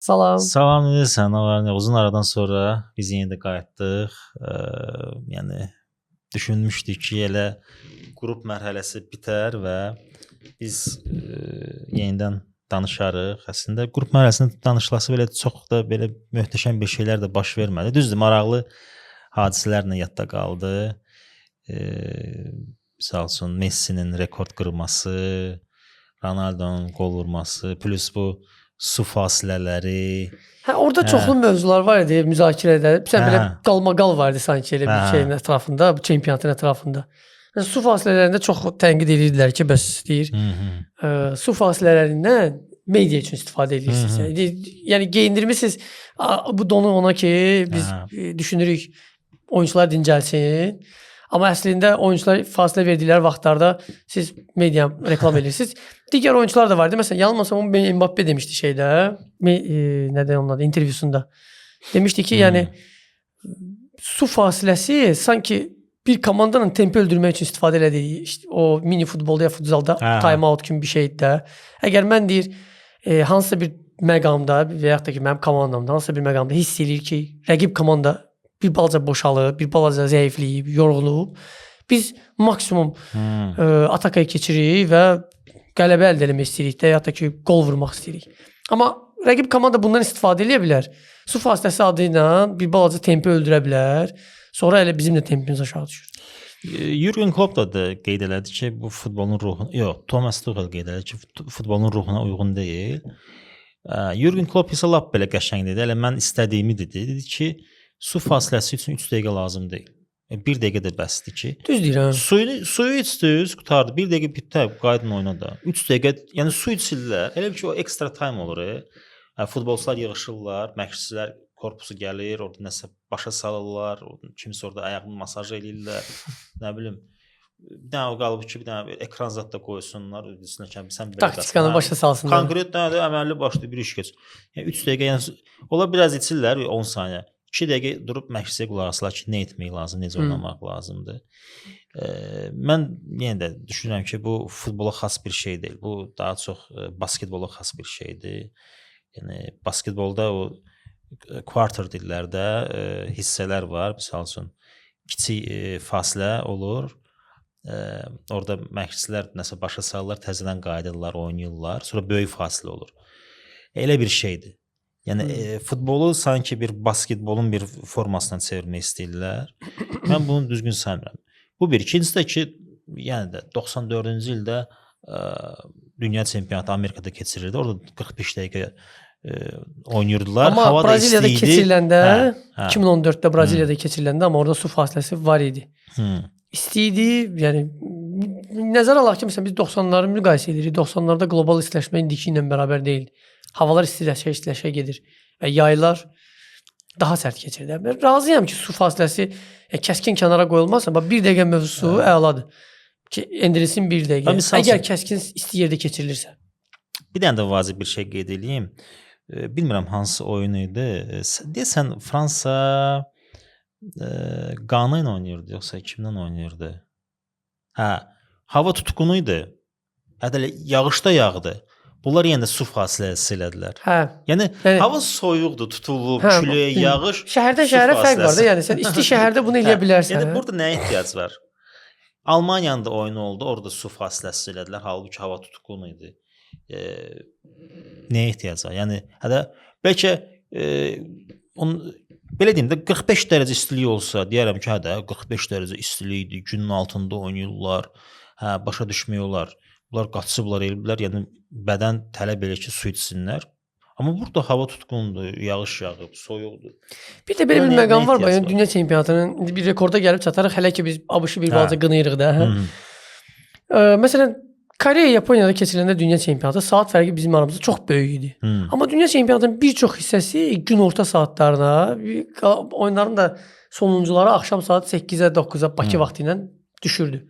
Salam. Salam edirsən, nə var, nə uzun aradan sonra biz yenə də qayıtdıq. Yəni düşünmüşdük ki, elə qrup mərhələsi bitər və biz yenidən danışarıq. Əslində qrup mərhələsində danışılası belə çox da belə möhtəşəm bir şeylər də baş vermədi. Düzdür, maraqlı hadisələrlə yadda qaldı. Misal üçün Messinin rekord qırması, Ronaldo'nun qol vurması, plus bu su fasilələri. Orada çoxlu mövzular var idi, müzakirə edilib. Sən belə qalmaqal var idi sanki elə bir şeyin ətrafında, bu çempionatın ətrafında. Su fasilələrində çox tənqid edirdilər ki, bəs deyir, su fasilərlərindən media üçün istifadə edirsiniz. Yəni geyindirmisiniz bu donu ona ki, biz düşünürük oyunçular dincəlsin. Amma əslində oyunçular fasilə verdikləri vaxtlarda siz media reklam edirsiniz. Digər oyunçular da vardı. Məsələn, yanılmasam Mbappe demişdi şeydə, nədən onun adı, intervyusunda. Demişdi ki, yəni su fasiləsi sanki bir komandanın tempi öldürmək üçün istifadə elədiyi, işte, o mini futbolda ya futzalda time out kimi bir şeydir də. Əgər mən deyir, hansısa bir məqamda və yaxud da ki, mənim komandamda hansısa bir məqamda hiss edir ki, rəqib komanda bir balaca boşalıb, bir balaca zəifləyib, yorğunub, biz maksimum atakaya keçirik və qələbə əldə etmək istəyirik də, ya da ki, qol vurmaq istəyirik. Amma rəqib komanda bundan istifadə edə bilər. Su fasiləsi adı ilə bir balaca tempi öldürə bilər. Sonra elə bizim də tempimiz aşağı düşür. Jürgen Klopp da qeyd elədi ki, bu futbolun ruhuna, yox, Thomas Tuchel qeyd elədi ki, futbolun ruhuna uyğun deyil. Jürgen Klopp isə lap belə qəşəng dedi. Elə mən istədiyimi dedi. Dedi ki, su fasiləsi üçün 3 dəqiqə lazım deyil. 1 dəqiqə də bəsdir ki. Düz deyirəm. Suyu içdiniz, qurtardı. 1 dəqiqə bitdi, qaydın oyuna da. 3 dəqiqə, yəni su içirlər. Elə bir ki, o ekstra time olur. Futbolçular yığışırlar, məşqçilər korpusu gəlir, orada nəsə başa salırlar, kimsə orada ayağını masaj eləyirlər. Nə bilim, bir dənə o qalıb ki, bir dənə ekran zad da qoysunlar, üstünə sən belə taktikanı başa salsınlar. Konkret də əməlli başlı bir iş keç. Yəni 3 dəqiqə, yəni ola biraz içirlər 10 saniyə. 2 dəqiqə durub məşqçiyə qulaq asırlar ki, nə etmək lazım, necə oynamaq lazımdır. Mən yenə də düşünürəm ki, bu futbola xas bir şey deyil. Bu daha çox basketbola xas bir şeydir. Yəni basketbolda o quarter dillərdə hissələr var. Məsəl üçün kiçik fasilə olur. Orada məşqçilər nəsə başa salırlar, təzədən qayıdırlar, oynayırlar. Sonra böyük fasilə olur. Elə bir şeydir. Yəni futbolu sanki bir basketbolun bir formasına çevirmək istəyirlər. Mən bunu düzgün saymıram. Bu bir. İkincisi də ki, yəni də 94-cü ildə dünya çempionatı Amerikada keçirildi. Orada 45 dəqiqə oynayırdılar. Amma hava Braziliyada da istiydi. keçiriləndə 2014-də Braziliyada keçiriləndə amma orada su fasiləsi var idi. İstiydi, yəni nəzərə alaq ki, məsələn biz 90-ları müqayisə edirik. 90-larda qlobal istiləşmə indiki ilə bərabər deyildi. Havalar istiləşə gedir və yaylar daha sərt keçir. Mən razıyam ki, su fasiləsi kəskin kənara qoyulmazsa, bax 1 dəqiqə mövzusu əladır. Ki endirilsin 1 dəqiqə. Əgər kəskin isti yerdə keçirilirsə. Bir dənə də vacib bir şey qeyd edeyim. Bilmirəm hansı oyun idi. Deyəsən Fransa Qana ilə oynayırdı, yoxsa kimdən oynayırdı? Hava tutqunu idi. Hətta yağış da yağdı. Bunlar yenə də su fasiləsi elədilər. Yəni hava soyuqdur, tutulub, külək, yağış. Şəhərdən şəhərə fərq var da, yəni sən isti şəhərdə bunu eləyə bilərsən. Yəni burada nəyə ehtiyac var? Almaniyanın da oyunu oldu, orada su fasiləsi elədilər, halbuki hava tutqunu idi. Nəyə ehtiyac var? Yəni hətta bəlkə belə deyim də 45 dərəcə istilik olsa, deyərəm ki, hə 45 dərəcə istilikdir, günün altında oynayırlar. Başa düşmək olar. Bunlar qaçıblar, elblər, yəni bədən tələb edir ki, su içsinlər. Amma burada hava tutqundur, yağış yağıb, soyuqdur. Bir də belə bir məqam var, yəni dünya çempionatının bir rekorda gəlib çatarıq, hələ ki biz ABŞ-ı bir balaca qınayırıq da. Məsələn, Koreya, Yaponiyada keçirilən dünya çempionatı saat fərqi bizim aramızda çox böyük idi. Amma dünya çempionatının bir çox hissəsi gün orta saatlarına, oyunların da sonuncuları axşam saat 8-ə, 9-a Bakı vaxtı ilə düşürdü.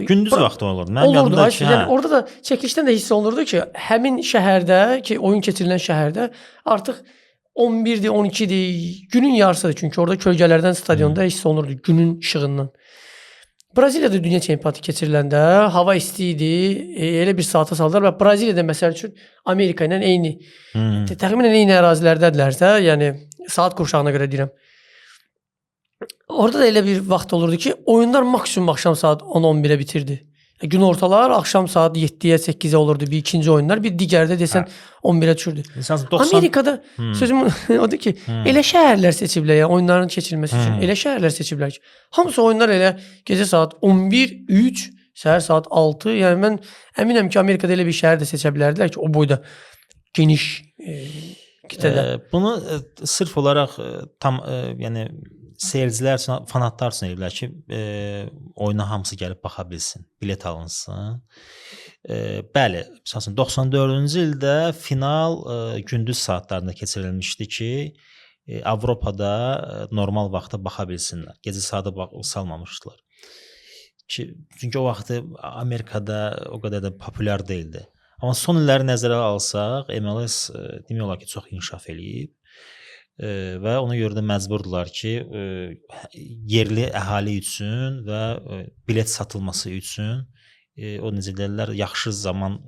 Gündüz vaxtı olur. Olurdu. Yəni, orada da çəkilişdən də hiss olunurdu ki, həmin şəhərdə, ki oyun keçirilən şəhərdə artıq 11-dir, 12-dir, günün yarısıdır. Çünki orada kölgələrdən stadionda hiss olunurdu günün işığından. Braziliyada dünya çempionatı keçiriləndə hava isti idi. Elə bir saata saldılar və Braziliyada məsəl üçün Amerika ilə eyni təxminən eyni ərazilərdədirlərsə, yəni saat qurşağına görə deyirəm. Orada da elə bir vaxt olurdu ki, oyunlar maksimum axşam saat 10-11-ə bitirdi. Gün ortalar axşam saat 7-yə, 8-ə olurdu bir ikinci oyunlar, bir digərdə desən 11-ə düşürdü. Amerikada sözüm odur ki, elə şəhərlər seçiblər, yəni oyunların keçirilməsi üçün elə şəhərlər seçiblər ki, hamısı oyunlar elə gecə saat 11, 3, səhər saat 6. Yəni mən əminəm ki, Amerikada elə bir şəhər də seçə bilərdilər ki, o boyda geniş kütlədə. Bunu sırf olaraq tam yəni seyircilər üçün, fanatlar üçün eləyiblər ki, oyuna hamısı gəlib baxa bilsin, bilet alınsın. Bəli, məsələn 94-cü ildə final gündüz saatlarında keçirilmişdi ki, Avropada normal vaxtda baxa bilsinlər. Gecə saata salmamışdılar. Çünki o vaxtı Amerikada o qədər də populyar deyildi. Amma son illəri nəzərə alsaq, MLS demək olar ki, çox inkişaf eləyib. Və ona görə də məcburdular ki, yerli əhali üçün və bilet satılması üçün o necə deyirlər, yaxşı zaman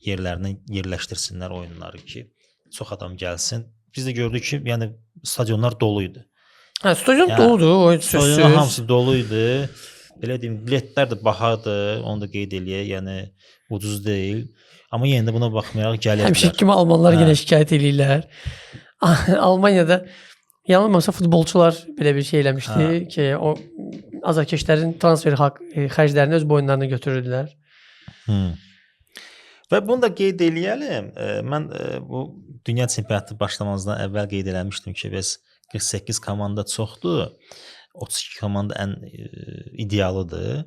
yerlərinə yerləşdirsinlər oyunları ki, çox adam gəlsin. Biz də gördük ki, yəni stadionlar dolu idi. Hə, stadion doludur, stadionlar hamısı dolu idi. Belə deyim, biletlər də bahadır, onu da qeyd eləyək, yəni ucuz deyil. Amma yenə də buna baxmayaraq gəlirdilər. Həmişə kimi almanlar yenə şikayət edirlər. Almaniyada yanılmırsa futbolçular belə bir şey eləmişdi ki, o azarkeşlərin transfer xərclərini öz boyunlarına götürürdülər. Və bunu da qeyd eləyəlim. Mən bu dünya çempionatı başlamazdan əvvəl qeyd eləmişdim ki, bəs 48 komanda çoxdur. 32 komanda ən idealıdır.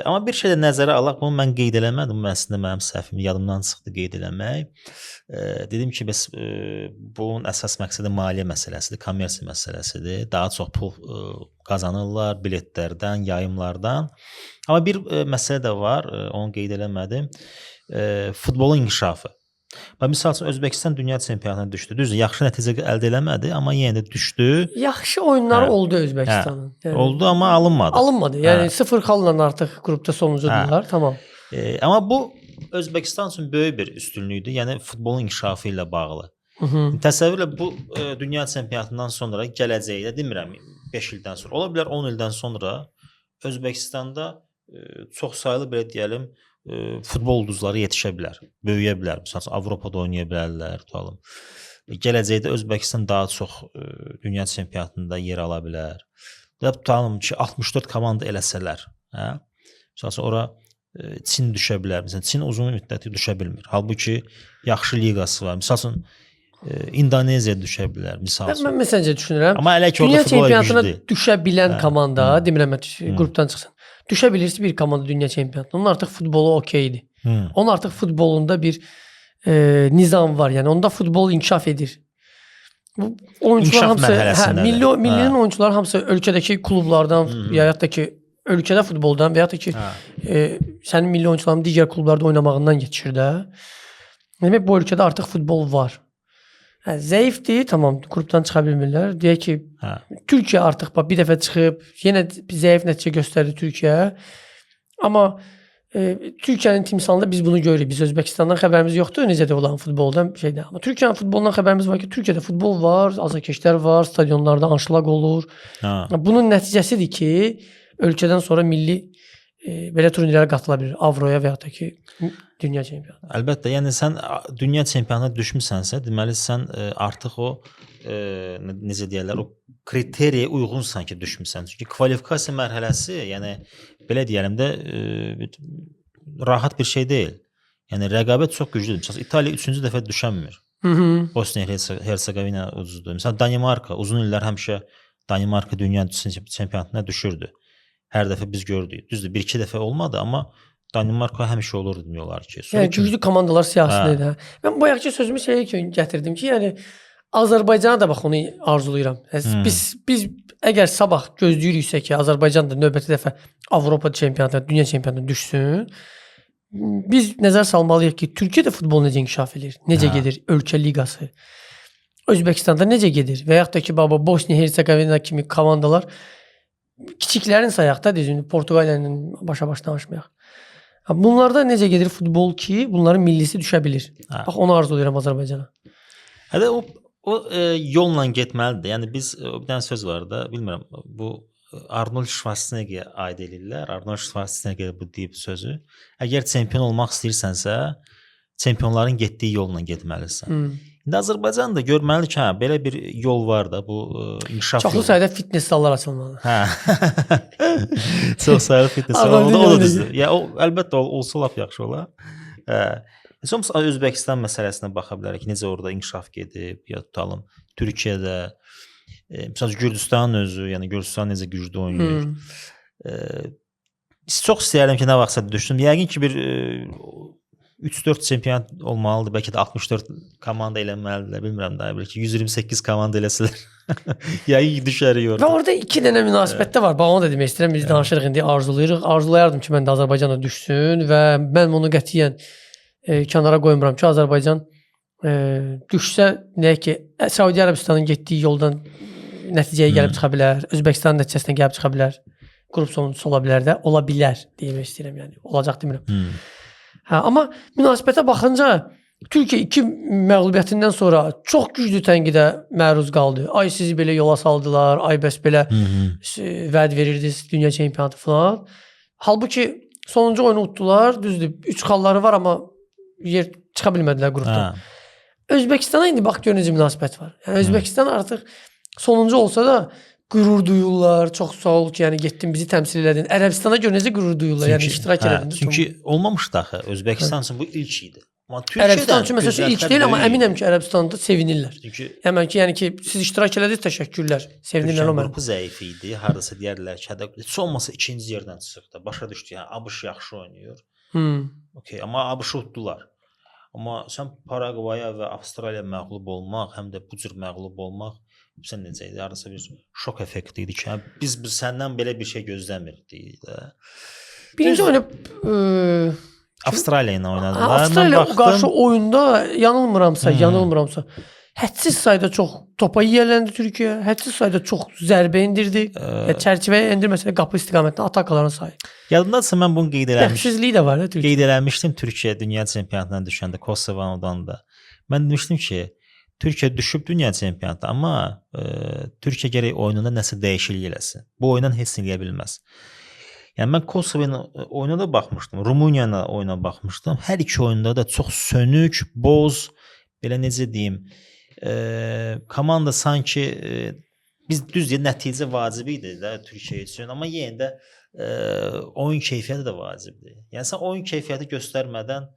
Amma bir şey də nəzərə alaq, bunu mən qeyd eləmədim. Əslində mənim səhvim yadımdan çıxdı qeyd eləmək. Dedim ki, bəs bunun əsas məqsədi maliyyə məsələsidir, kommersiya məsələsidir. Daha çox pul qazanırlar biletlərdən, yayımlardan. Amma bir məsələ də var, onu qeyd eləmədim. Futbolun inkişafı. Məsəl üçün Özbəkistan dünya çempionatına düşdü. Düzdür, yaxşı nəticə əldə eləmədi, amma yenə də düşdü. Yaxşı oyunları oldu Özbəkistanın. Yəni, oldu, amma alınmadı. Alınmadı. Yəni 0 xalla artıq qrupda sonuncudular. Tamam. Amma bu Özbəkistan üçün böyük bir üstünlükdür. Yəni futbolun inkişafı ilə bağlı. Təsəvvürlə bu dünya çempionatından sonra gələcəkdə demirəm 5 ildən sonra, ola bilər 10 ildən sonra Özbəkistanda çox saylı belə deyəlim futbol ulduzları yetişə bilər, böyüyə bilər. Məsələn, Avropada oynaya bilərlər, tutalım. Gələcəkdə Özbəkistan daha çox dünya çempionatında yer ala bilər. Və tutalım ki, 64 komanda eləsələr, hə? Məsələn, ora Çin düşə bilər. Məsələn, Çin uzun müddətli düşə bilmir. Halbuki yaxşı liqası var. Məsələn, İndoneziya düşə bilər, misal üçün. Mən məsələn düşünürəm. Amma elə ki, orada futbol çempionatına düşə bilən komanda, demirəm qrupdan çıxsın. Düşə bilirsə bir komanda dünya çempionatına. Onun artıq futbolu okeydir. Onun artıq futbolunda bir nizam var. Yəni onda futbol inkişaf edir. Bu oyuncular hamısı, millinin oyuncular hamısı ölkədəki klublardan, ya da ki ölkədə futboldan və ya da ki sənin milli oyuncuların digər klublarda oynamağından yetişir də. Demək bu ölkədə artıq futbol var. Zəifdir, tamam, qrupdan çıxa bilmirlər. Deyək ki, Türkiyə artıq bir dəfə çıxıb, yenə zəif nəticə göstərdi Türkiyə. Amma Türkiyənin timsalında biz bunu görürük. Biz Özbəkistandan xəbərimiz yoxdur, necə də olan futboldan şeydə. Amma Türkiyənin futbolundan xəbərimiz var ki, Türkiyədə futbol var, azarkeşlər var, stadionlarda anşlaq olur. Bunun nəticəsidir ki, ölkədən sonra milli belə turnirlərə qatıla bilir. Avroya və ya da ki, dünya çempionatı. Əlbəttə, yəni sən dünya çempionatına düşmüsənsə, deməli sən artıq o necə deyirlər, o kriteriyə uyğunsan ki, düşmüsən. Çünki kvalifikasiya mərhələsi, yəni belə deyəlim də rahat bir şey deyil. Yəni rəqabət çox güclüdür. Məsələn, İtaliya 3-cü dəfə düşənmir. Bosniya-Hersegovina ucuzdur. Məsələn, Danimarka uzun illər həmişə Danimarka dünya çempionatına düşürdü. Hər dəfə biz gördük. Düzdür, 1-2 dəfə olmadı, amma Danimarka həmişə olur demək olar ki. Yəni güclü komandalar siyasətində idi. Mən bayaqki sözümü şeyə gətirdim ki, yəni Azərbaycana da bax onu arzulayıram. Biz əgər sabah gözləyiriksə ki, Azərbaycan da növbəti dəfə Avropa çempionatına, dünya çempionatına düşsün, biz nəzər salmalıyıq ki, Türkiyədə futbol necə inkişaf edir, necə gedir ölkə liqası, Özbəkistanda necə gedir və yaxud da ki, Bosniya-Hersegovina kimi komandalar kiçiklərin sayaq da düzünü Portuqaliya ilə başa-baş danışmayaq. Bunlarda necə gedir futbol ki, bunların millisi düşə bilir. Bax onu arzulayıram Azərbaycana. Hətta o yolla getməlidir. Yəni biz bir dənə söz var da, bilmirəm, bu Arnold Schwarzenegger aid edirlər. Arnold Schwarzenegger bu deyib sözü. Əgər çempion olmaq istəyirsənsə, çempionların getdiyi yolla getməlisən. İndi Azərbaycanda görməli ki, belə bir yol var da, bu inkişaf çoxlu sayda fitness zallar açılmalı. Çox sayda fitness zallar o da düzdür. Ya o əlbəttə olsa lap yaxşı olar. Sonra Özbəkistan məsələsinə baxa bilərik ki, necə orada inkişaf gedib, ya tutalım Türkiyədə, məsələn Gürcüstanın özü, yəni Gürcüstan necə güclü oynayır. Çox istəyirəm ki, nə vaxtsa düşsün. Yəqin ki bir 3-4 çempion olmalıdır, bəlkə də 64 komanda eləməlidirlər, bilmirəm daha bəlkə 128 komanda eləsələr. Yəqin düşərik orada. Və orada iki dənə münasibətdə var. Bax onu da demək istəyirəm. Biz danışırıq indi arzulayırıq. Arzulayardım ki, mən də Azərbaycana düşsün və mən bunu qətiyyən kənara qoymuram ki, Azərbaycan düşsə, deyək ki, Səudiyyə Ərəbistanın getdiyi yoldan nəticəyə gəlib çıxa bilər, Özbəkistanın nəticəsinə gəlib çıxa bilər, qrup sonuncusu ola bilər də, ola bilər demək istəyirəm, yəni olacaq demirəm. Amma münasibətə baxınca Türkiyə 2 məğlubiyyətindən sonra çox güclü tənqidə məruz qaldı. Ay sizi belə yola saldılar, ay bəs belə vəd verirdiniz dünya çempionatı falan. Halbuki sonuncu oyunu utdular, düzdür. 3 xalları var, amma yer çıxa bilmədilər qrupdan. Özbəkistana indi bax gör necə münasibət var. Yəni Özbəkistan artıq sonuncu olsa da qürur duyurlar. Çox sağ ol ki, yəni getdin bizi təmsil elədin. Ərəbistana görə necə qürur duyurlar, yəni iştirak elədin. Çünki olmamışdı axı. Özbəkistan üçün bu ilk idi. Ərəbistan üçün məsələn ilk deyil, amma əminəm ki, Ərəbistanda sevinirlər. Yəni ki, siz iştirak elədiniz, təşəkkürlər. Sevinirlər o mənə. Qrupu zəif idi. Hardasa deyərlər ki, heç olmasa ikinci yerdən çıxıb da başa düşdü. Yəni ABŞ yaxşı oynayır. Okay, amma ABŞ utdular. Amma sən Paragvaya və Avstraliya məğlub olmaq, həm də bu cür məğlub olmaq sən necə idi? Hardasa bir şok effekti idi ki, biz səndən belə bir şey gözləmirdik də. Birinci oyunu Avstraliya ilə oynadılar. Avstraliya qarşı oyunda yanılmıramsa, hədsiz sayda çox topa yiyələndi Türkiyə, hədsiz sayda çox zərbə indirdi. Çərçivəyə endirməsə qapı istiqamətində atakaların sayı. Yadındadırsa mən bunu qeyd eləmişdim. Dəxsizliyi də var da Türkiyə. Qeyd eləmişdim Türkiyə dünya çempionatına düşəndə Kosovandan da. Mən demişdim ki, Türkiyə düşüb dünya çempionatı, amma Türkiyə gərək oyununda nəsə dəyişiklik eləsin. Bu oyundan heç nə eləyə bilməz. Yəni mən Kosova'nın oyuna da baxmışdım, Rumıniyanın oyuna baxmışdım. Hər iki oyunda da çox sönük, boz, belə necə deyim, komanda sanki biz düz deyək nəticə vacib idi də Türkiyə üçün, amma yenə də oyun keyfiyyəti də vacibdir. Yəni sən oyun keyfiyyəti göstərmədən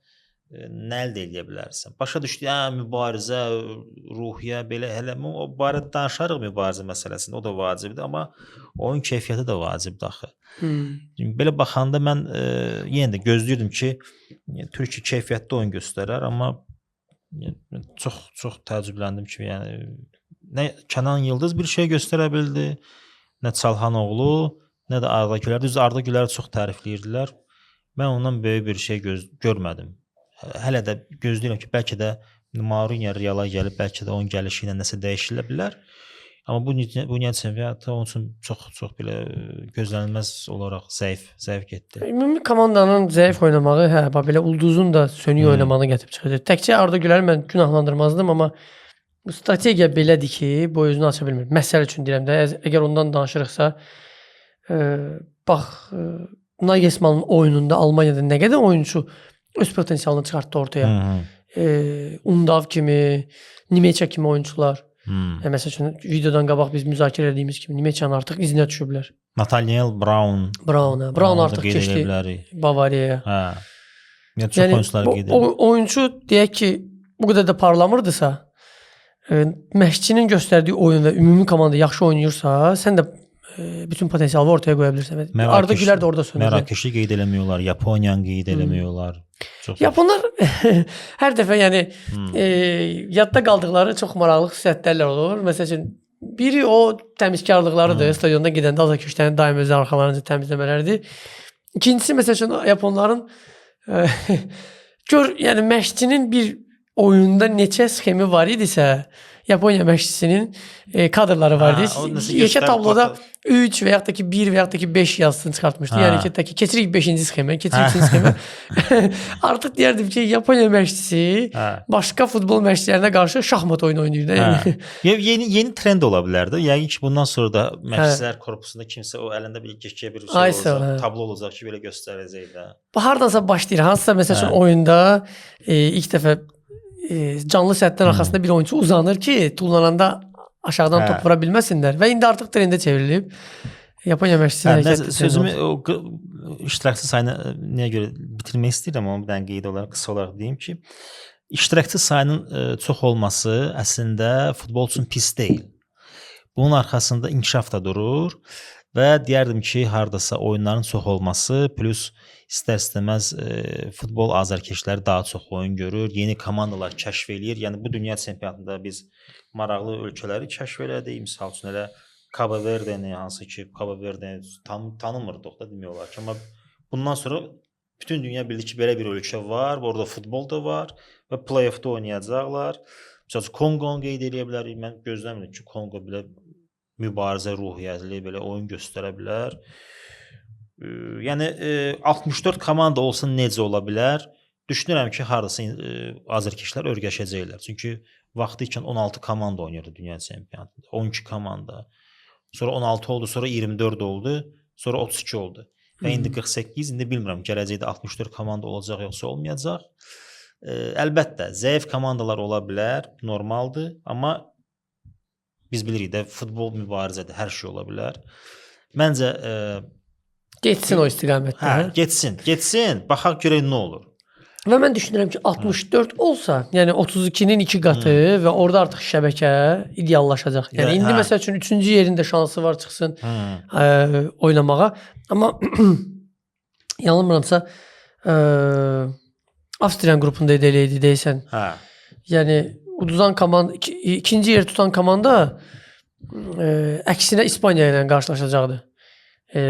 nə əldə edə bilərsən? Başa düşdü, mübarizə, ruhiyyə belə hələ o barədə danışarıq mübarizə məsələsində, o da vacibdir, amma oyun keyfiyyəti də vacibdir axı. Belə baxanda mən yenə də gözləyirdim ki, Türkiyə keyfiyyətli oyun göstərər, amma çox təəccübləndim ki, yəni nə Kənan Yıldız bir şey göstərə bildi, nə Çalhanoğlu, nə də Arda Gülər. Düz Arda Güləri çox tərifləyirdilər. Mən ondan böyük bir şey görmədim. Hələ də gözləyirəm ki, bəlkə də Mourinho Reala gəlib, bəlkə də onun gəlişi ilə nəsə dəyişilə bilər. Amma bu dünya çempionatı onun üçün çox belə gözlənilməz olaraq zəif getdi. Ümumi komandanın zəif oynamağı, belə ulduzun da sönük oynamağını gətirib çıxırdı. Təkcə Arda Güləri mən günahlandırmazdım, amma bu strategiya belədir ki, bu özünü aça bilmir. Məsəl üçün deyirəm də, əgər ondan danışırıqsa, bax Nagelsmannın oyununda Almaniyada nə qədər oyunçu öz potensialını çıxartdı ortaya. Undav kimi, Nimeçə kimi oyunçular. Məsəl üçün videodan qabaq biz müzakirə etdiyimiz kimi Nimeçənin artıq izinə düşüblər. Nathaniel Brown artıq keçdi Bavariyaya. Çox oyunçular qeyd edir. Oyunçu deyək ki, bu qədər də parlamırdısa, məşqçinin göstərdiyi oyun və ümumi komanda yaxşı oynayırsa, sən də bütün potensialı ortaya qoya bilirsən. Arda Gülər də orada sönür. Mərakeşi qeyd eləmiyorlar, Yaponiyanı qeyd eləmiyorlar. Yaponlar hər dəfə yəni yadda qaldıqları çox maraqlı xüsusiyyətlər olur. Məsələn, biri o təmizkarlıqlarıdır. Stadionda gedəndə azarkeşlərin daim öz arxalarını təmizləmələridir. İkincisi məsələn Yaponların gör yəni məşqçinin bir oyunda neçə sxemi var idisə, Yaponiya məşqçisinin kadrları vardı. O nəsə Yekə göstərib tabloda baxaq. 3 və yaxud da ki 1 və yaxud da ki 5 yazısını çıxartmışdı. Ha. Yəni ki keçirik 5-ci sxemə, keçirik 2-ci sxemə. Artıq deyərdim ki, Yaponiya məşqçisi Ha. başqa futbol məşqçilərinə qarşı şahmat oyunu oynayır da. Hə. Yəni. Yeni trend ola bilər də. Yəqin ki, bundan sonra da məşqçilər korpusunda kimsə o əlində bir keçə bir şey Ay sağ ol, hə. olacaq, tablo olacaq ki, belə göstərəcək də. Bu hardansa başlayır. Hansısa məsəl üçün Hə. oyunda ilk dəfə canlı səthdən arxasında bir oyunçu uzanır ki, tullananda aşağıdan Hə. top vura bilməsinlər və indi artıq trendə çevrilib. Yaponiya məşqçisi hərəkət Sözümü o iştirakçı sayını nəyə görə bitirmək istəyirəm, amma bir dənə qeyd olaraq qısa olaraq deyim ki, iştirakçı sayının çox olması əslində futbol üçün pis deyil. Bunun arxasında inkişaf da durur və deyərdim ki, hardasa oyunların çox olması plus istər-istəməz futbol azarkeşləri daha çox oyun görür, yeni komandalar kəşf eləyir. Yəni bu dünya çempionatında biz maraqlı ölkələri kəşf elədik. Məsəl üçün elə Cabo Verde-ni, hansı ki Cabo Verde tanımırdıq da demək olar ki, amma bundan sonra bütün dünya bildi ki, belə bir ölkə var, orada futbol da var və play-offda oynayacaqlar. Məsələn, Konqonu qeyd edə bilərik. Mən gözləmirdim ki, Konqo belə mübarizə ruhiyyətli belə oyun göstərə bilər. Yəni 64 komanda olsa necə ola bilər? Düşünürəm ki, hardasa azarkeşlər öyrəşəcəklər. Çünki vaxtı ikən 16 komanda oynayırdı dünya çempionatında. 12 komanda. Sonra 16 oldu, sonra 24 oldu, sonra 32 oldu. Və indi 48, indi bilmirəm gələcəkdə 64 komanda olacaq yoxsa olmayacaq. Əlbəttə, zəif komandalar ola bilər, normaldır, amma biz bilirik də futbol mübarizədir, hər şey ola bilər. Məncə getsin o istiqamətdə. Hə, getsin, baxaq görək nə olur. Və mən düşünürəm ki, 64 olsa, yəni 32-nin 2 qatı və orada artıq şəbəkə ideallaşacaq. Yəni indi məsəl üçün 3-cü yerində şansı var çıxsın oynamağa. Amma yanılmıramsa Avstriyan qrupunda eləydi deyəsən. Hə. Yəni uduzan komanda, ikinci yer tutan komanda əksinə İspaniya ilə qarşılaşacaqdı.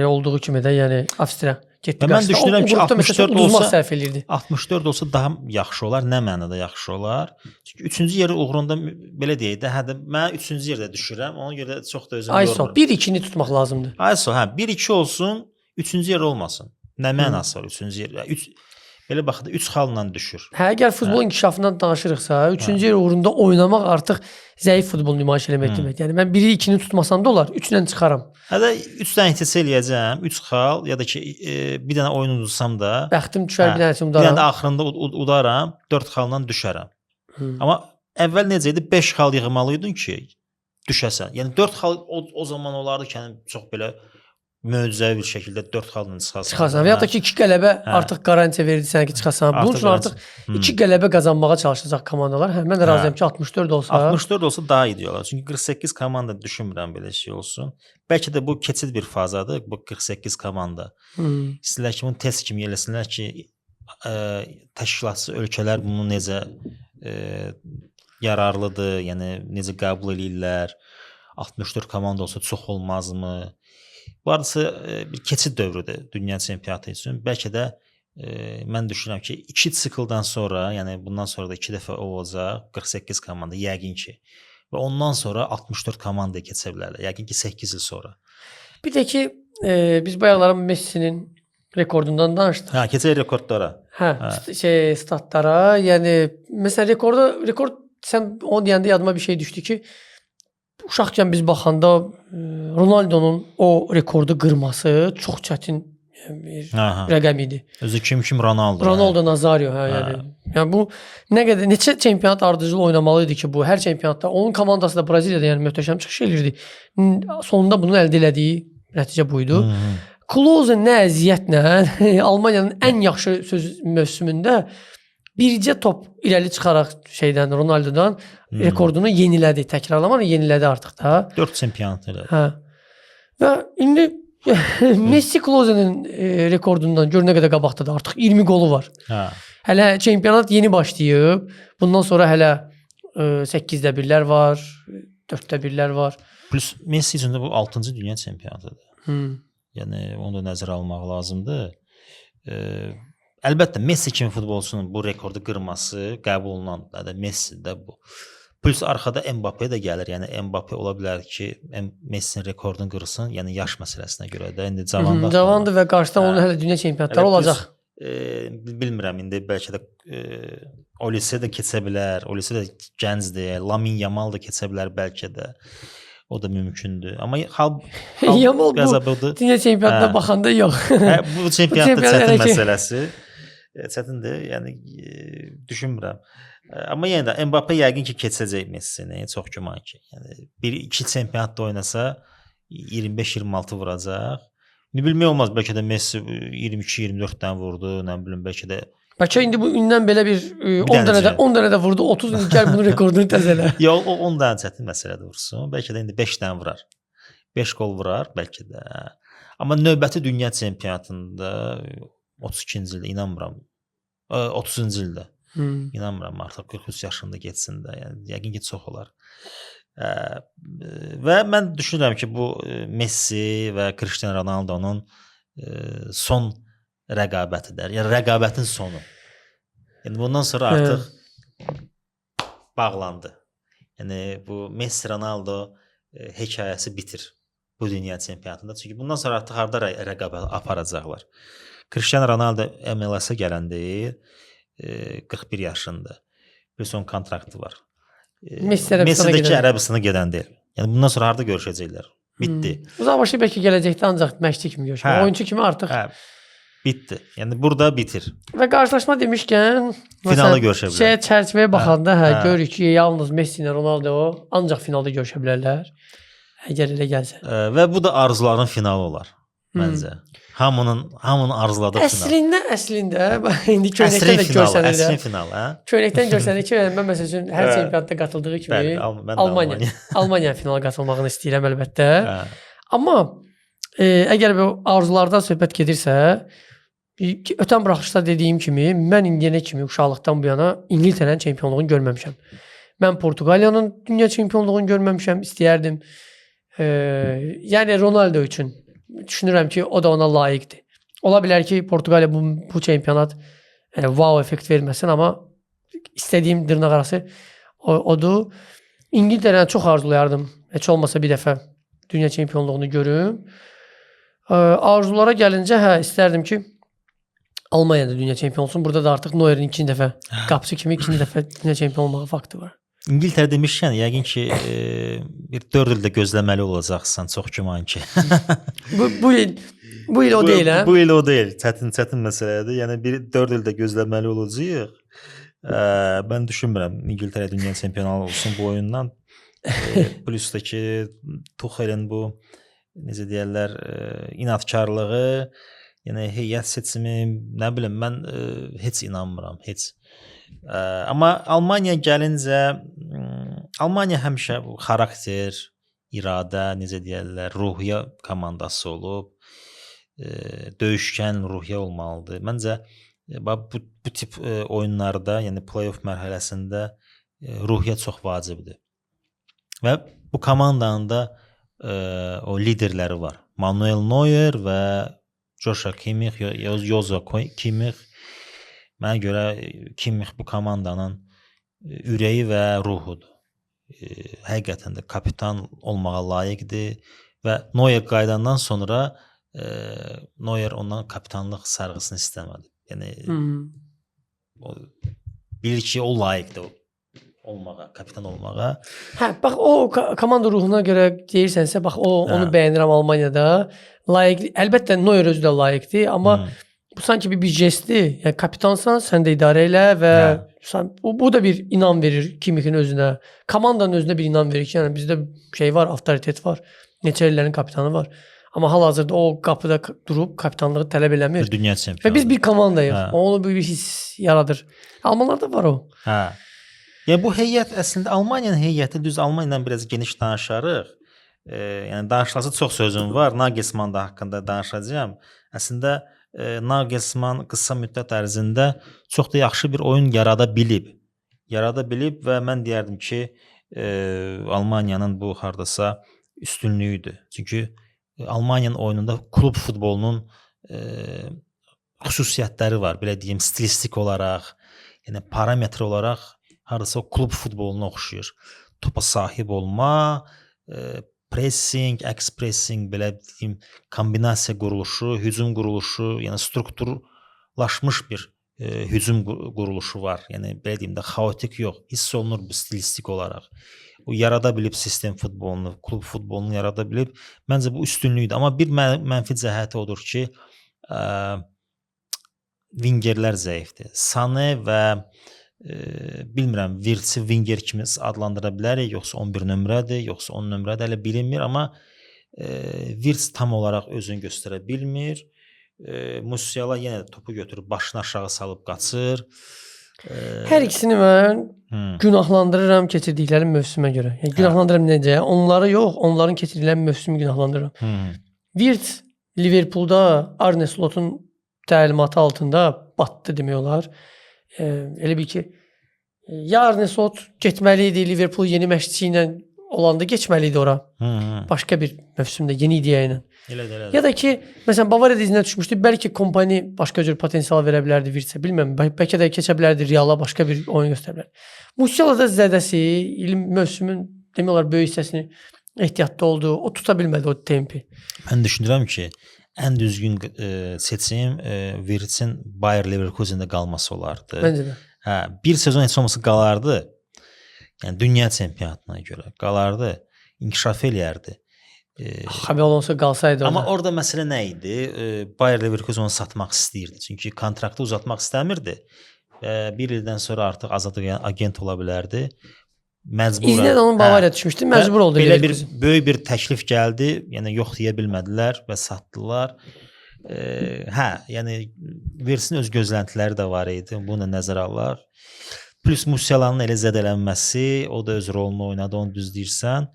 Olduğu kimi də, yəni Avstriya getdi. Mən düşünürəm ki, 64 olsa səhv eləyirdi. 64 olsa daha yaxşı olar, nə mənada yaxşı olar? Çünki 3-cü yeri uğrunda belə deyək də, hə də mən 3-cü yerdə düşürəm. Ona görə çox da özümü yormuram. 1-2-ni tutmaq lazımdır. Hə, 1-2 olsun, 3-cü yer olmasın. Nə mənası var 3-cü yer? Belə baxdı 3 xalla düşür. Hə, əgər futbol inkişafından danışırıqsa, 3-cü yer uğrunda oynamaq artıq zəif futbol nümayiş eləmək demək. Yəni mən 1-i 2-ni tutmasam da olar, 3-lə çıxaram. Hə də 3 dənə ihtisas eləyəcəm, 3 xal ya da ki bir dənə oyun udursam da, bəxtim düşər bir dənəsini bir udaram. dənə də axırında udaram, 4 xalla düşərəm. Amma əvvəl necə idi? 5 xal yığmalıydın ki, düşəsən. Yəni 4 xal o zaman olardı ki, çox belə möcüzəvi bir şəkildə 4 xalla çıxasan. Və ya da ki 2 qələbə artıq qarantiya verildi sənə ki, çıxasan. Bunun üçün artıq 2 qələbə qazanmağa çalışacaq komandalar. Hə, mən də razıyam ki 64 olsa. 64 olsa daha ideal olar. Çünki 48 komanda düşünmürəm belə şey olsun. Bəlkə də bu keçid bir fazadır, bu 48 komanda. İstəyirlər ki, bunu test kimi eləsinlər ki, təşkilatçı ölkələr bunu necə yararlıdır, yəni necə qəbul eləyirlər. 64 komanda olsa çox olmazmı? Bu arası bir keçid dövrüdür dünya çempionatı üçün. Bəlkə də mən düşünürəm ki, 2 sikldan sonra, yəni bundan sonra da 2 dəfə olacaq 48 komanda yəqin ki. Və ondan sonra 64 komandaya keçə bilərlər. Yəqin ki 8 il sonra. Bir də ki biz bayaqlar Messinin rekordundan danışdıq. Hə, keçək rekordlara. Hə, statlara, yəni məsələn rekord sən onu deyəndə yadıma bir şey düşdü ki, uşaqkən biz baxanda Ronaldonun o rekordu qırması çox çətin bir rəqəm idi. Özü kim Ronaldo. Ronaldo Nazario, hə, yəni bu nə qədər neçə çempionat ardıcıl oynamalı idi ki, bu hər çempionatda onun komandası da Braziliyada yəni möhtəşəm çıxış elirdi. Sonunda bunu əldə elədiyi nəticə bu idi. Klose nə əziyyətlə Almaniyanın ən yaxşı mövsümündə bircə top irəli çıxaraq şeydən Ronaldodan rekordunu yenilədi, təkrarlamadan yenilədi artıq da. 4 çempionat elədi. Hə. Və indi Messi Klose'nin rekordundan gör nə qədər qabaqdadır. Artıq 20 qolu var. Hə. Hələ çempionat yeni başlayıb. Bundan sonra hələ 8-də 1-lər var, 4-də 1-lər var. Plus Messi üçün də bu 6-cı dünya çempionatıdır. Yəni onu da nəzərə almaq lazımdır. Əlbəttə Messi kimi futbolçunun bu rekordu qırması qəbul olunan da Messi də bu. Plus arxada Mbappe də gəlir. Yəni Mbappe ola bilər ki, Messi'nin rekordunu qırsın. Yəni yaş məsələsinə görə də indi cavandır. Cavandır və qarşıdan onun hələ dünya çempionatları olacaq. Bilmirəm indi bəlkə də Olise də keçə bilər. Olise də gəncdir. Lamine Yamal da keçə bilər bəlkə də. O da mümkündür. Amma Yamal bu dünya çempionatına baxanda yox. Bu çempionatda çətin məsələsi. Çətindir. Yəni düşünmürəm. Amma yenə də Mbappe yəqin ki keçəcək Messini, çox güman ki. Yəni 1-2 çempionatda oynasa 25-26 vuracaq. Nə bilmək olmaz, bəlkə də Messi 22-24-dən vurdu, nə bilim bəlkə də. Bəlkə indi bu ündən belə bir 10 dənə də vurdu, 30 gəl bunun rekordunu təzələ. Yox, o 10 dənə çətin məsələdə vursun. Bəlkə də indi 5 dənə vurar. 5 gol vurar bəlkə də. Amma növbəti dünya çempionatında 32-ci ildə inanmıram. 30-cu ildə. İnanmıram artıq 43 yaşında getsin də. Yəni yəqin ki çox olar. Və mən düşünürəm ki bu Messi və Cristiano Ronaldo'nun son rəqabətidir. Yəni rəqabətin sonu. Yəni bundan sonra artıq bağlandı. Yəni bu Messi Ronaldo hekayəsi bitir bu dünya çempionatında. Çünki bundan sonra artıq harda rəqabət aparacaqlar. Cristiano Ronaldo MLS-ə gələndə 41 yaşında. Bir son kontraktı var. Messi-dəki Ərəbistana gedən deyil. Yəni bundan sonra harda görüşəcəklər? Bitdi. Uzaqbaşı bəlkə gələcəkdə ancaq məşqçi kimi görüşmək. Oyunçu kimi artıq. Bitdi. Yəni burada bitir. Və qarşılaşma demişkən, finalda görüşə bilər. Çərçivəyə baxanda görürük ki, yalnız Messi ilə Ronaldo ancaq finalda görüşə bilərlər. Əgər elə gəlsə. Və bu da arzuların finalı olar məncə. Hamının arzuladığı final. Əslində indi köynəkdən də görsənir. Əsrin final, hə? Köynəkdən görsənir ki, mən məsəl üçün hər çempionatda qatıldığı kimi Almaniya finala qatılmağını istəyirəm əlbəttə. Amma əgər bu arzulardan söhbət gedirsə, ötən buraxışda dediyim kimi, mən indiyənə kimi uşaqlıqdan bu yana İngiltərənin çempionluğunu görməmişəm. Mən Portuqaliyanın dünya çempionluğunu görməmişəm, istəyərdim. Yəni Ronaldo üçün düşünürəm ki, o da ona layiqdir. Ola bilər ki, Portuqaliya bu çempionat wow effekt verməsin, amma istədiyim dırnaqarası odur. İngiltərəni çox arzulayardım. Heç olmasa bir dəfə dünya çempionluğunu görüm. Arzulara gəlincə, istərdim ki, Almaniyada dünya çempion olsun. Burada da artıq Neuer'in ikinci dəfə qapıcı kimi ikinci dəfə dünya çempion olmağı faktı var. İngiltərə demişkən, yəqin ki bir 4 ildə gözləməli olacaqsan, çox güman ki. Bu il o deyil, hə? Bu il o deyil. Çətin məsələdir. Yəni 4 ildə gözləməli olacağıq. Mən düşünmürəm İngiltərə dünya çempionu olsun bu oyundan. Plus da ki Tuchel'in bu necə deyirlər, inadkarlığı, yəni heyət seçimi, nə bilim, mən heç inanmıram, heç. Amma Almaniya gəlincə, Almaniya həmişə xarakter, iradə, necə deyirlər, ruhiyyə komandası olub, döyüşkən ruhiyyə olmalıdır. Məncə bu tip oyunlarda, yəni play-off mərhələsində ruhiyyə çox vacibdir. Və bu komandanın da o liderləri var. Manuel Neuer və Joshua Kimmich, Joshua Kimmich. Mənə görə Kimmich bu komandanın ürəyi və ruhudur. Həqiqətən də kapitan olmağa layiqdir və Neuer qayıdandan sonra Neuer ondan kapitanlıq sarğısını istəmədi. Yəni bilir ki, o layiqdir olmağa, kapitan olmağa. Bax o komanda ruhuna görə deyirsənsə, bax onu bəyənirəm Almaniyada. Layiq, əlbəttə Neuer özü də layiqdir, amma bu sanki bir jestdir. Yəni kapitansan, sən də idarə elə və bu da bir inam verir Kimmich'in özünə. Komandanın özünə bir inam verir ki, yəni bizdə şey var, avtoritet var. Neçə illərin kapitanı var. Amma hal-hazırda o qapıda durub kapitanlığı tələb eləmir. Dünya çempionu. Və biz bir komandayıq. Onu bir hiss yaradır. Almanlarda var o. Yəni bu heyət əslində Almaniyanın heyəti, düz Almaniyadan biraz geniş danışarıq. Yəni danışılası çox sözüm var. Nagelsmann da haqqında danışacağam. Əslində Nagelsmann qısa müddət ərzində çox da yaxşı bir oyun yarada bilib və mən deyərdim ki, Almaniyanın bu hardasa üstünlüyüdür. Çünki Almaniyanın oyununda klub futbolunun xüsusiyyətləri var. Belə deyim, stilistik olaraq, yəni parametr olaraq hardasa o klub futboluna oxşuyur. Topa sahib olma, pressing, expressing, belə deyim, kombinasiya quruluşu, hücum quruluşu, yəni strukturlaşmış bir hücum quruluşu var. Yəni belə deyim də xaotik yox, hiss olunur bu stilistik olaraq. O yarada bilib sistem futbolunu, klub futbolunu yarada bilib. Məncə bu üstünlükdür. Amma bir mənfi cəhəti odur ki, wingerlər zəifdir. Sané və bilmirəm, Virtsi winger kimi adlandıra bilərik, yoxsa 11 nömrədir, yoxsa 10 nömrədir, hələ bilinmir, amma Virts tam olaraq özünü göstərə bilmir. Musiala yenə topu götürüb başını aşağı salıb qaçır. Hər ikisini mən günahlandırıram keçirdikləri mövsümə görə. Yəni günahlandırıram necə? Onları yox, onların keçirdikləri mövsümü günahlandırıram. Virts Liverpoolda Arne Slot'un təlimatı altında batdı demək olar. Elə bil ki, ya Arne Slot getməli idi, Liverpool yeni məşqçi ilə olanda keçməli idi ora. Başqa bir mövsümdə yeni ideya ilə. Elədir. Ya da ki, məsələn Bavariya dizinə düşmüşdü. Bəlkə kompaniya başqa cür potensial verə bilərdi Virtsə. Bilmirəm, bəlkə də keçə bilərdi Reala, başqa bir oyun göstərə bilərdi. Musiala da zədəsi, ilin mövsümün demək olar böyük hissəsini ehtiyatda oldu. O tuta bilmədi o tempi. Mən düşünürəm ki, ən düzgün seçim Virtsin Bayer Leverkusen'də qalması olardı. Məncə də. Hə, bir sezon heç olmasa qalardı. Yəni dünya çempionatına görə qalardı, inkişaf eləyərdi. Xabi Alonso qalsaydı. Amma orada məsələ nə idi? Bayer Leverkusen onu satmaq istəyirdi. Çünki kontraktı uzatmaq istəmirdi. Bir ildən sonra artıq azad agent ola bilərdi. Məcbur. İznə də onun Bavariya düşmüşdü, məcbur oldu. Belə bir böyük bir təklif gəldi, yəni yox deyə bilmədilər və satdılar. Yəni Virtsin öz gözləntiləri də var idi. Bunu da nəzərə alaq. Plus Musialanın elə zədələnməsi, o da öz rolunu oynadı, onu düz deyirsən.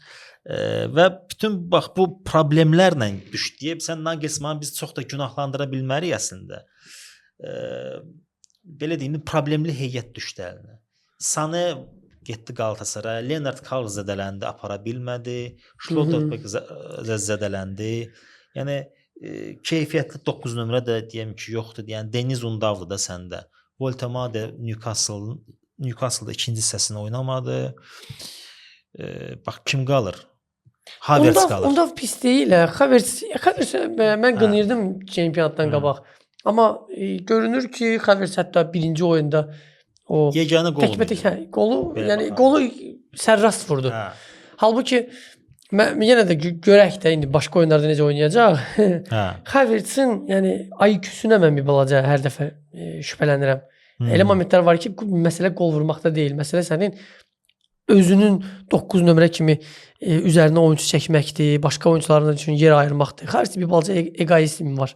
Və bütün bax bu problemlərlə düşdüyüb sən Nagelsmann biz çox da günahlandıra bilmərik əslində. Belə deyim, problemli heyət düşdü əlinə. Sané getdi Galatasaray, Leonard Carl zədələndi, apara bilmədi. Schlotterbeck zədələndi. Yəni keyfiyyətli 9 nömrə də deyəm ki, yoxdur. Yəni Deniz Undavlı da səndə. Voltemade Newcastle-da ikinci hissəsini oynamadı. Bax kim qalır? Havertz qalır. Undav pis deyil. Havertz mən qınıyırdım çempionatdan qabaq. Amma görünür ki, Havertz hətta birinci oyunda o yeganə qolu, yəni qolu sərrast vurdu. Halbuki mən yenə də görək də indi başqa oyunlarda necə oynayacaq. Havertzin yəni IQ-sünə mən bir balaca hər dəfə şübhələnirəm. Elə momentlər var ki, məsələ qol vurmaqda deyil. Məsələ sənin özünün 9 nömrə kimi üzərinə oyunçu çəkməkdir, başqa oyunçuların üçün yer ayırmaqdır. Xarici bir balaca egoizm var.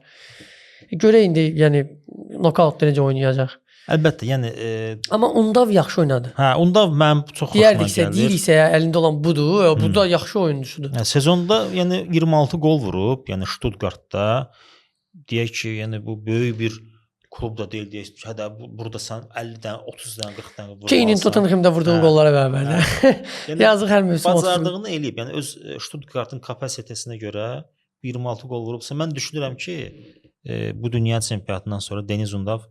Görək indi, yəni nokautda necə oynayacaq. Əlbəttə, yəni amma Undav yaxşı oynadı. Hə, Undav mənim çox xoşuma gəldi. Deyiriksə, əlində olan budur. Bu da yaxşı oyunçudur. Sezonda yəni 26 gol vurub, yəni Stuttgartda deyək ki, yəni bu böyük bir klubda deyil deyək ki, hətta burada sən 50 dənə, 30 dənə, 40 dənə vurmalısan. Keynin Tottenham'da vurduğun qollara bərabərdir. Yazıq hər mövsüm bacardığını eləyib. Yəni öz Stuttgartın kapasitesinə görə 26 gol vurubsa, mən düşünürəm ki, bu dünya çempionatından sonra Deniz Undav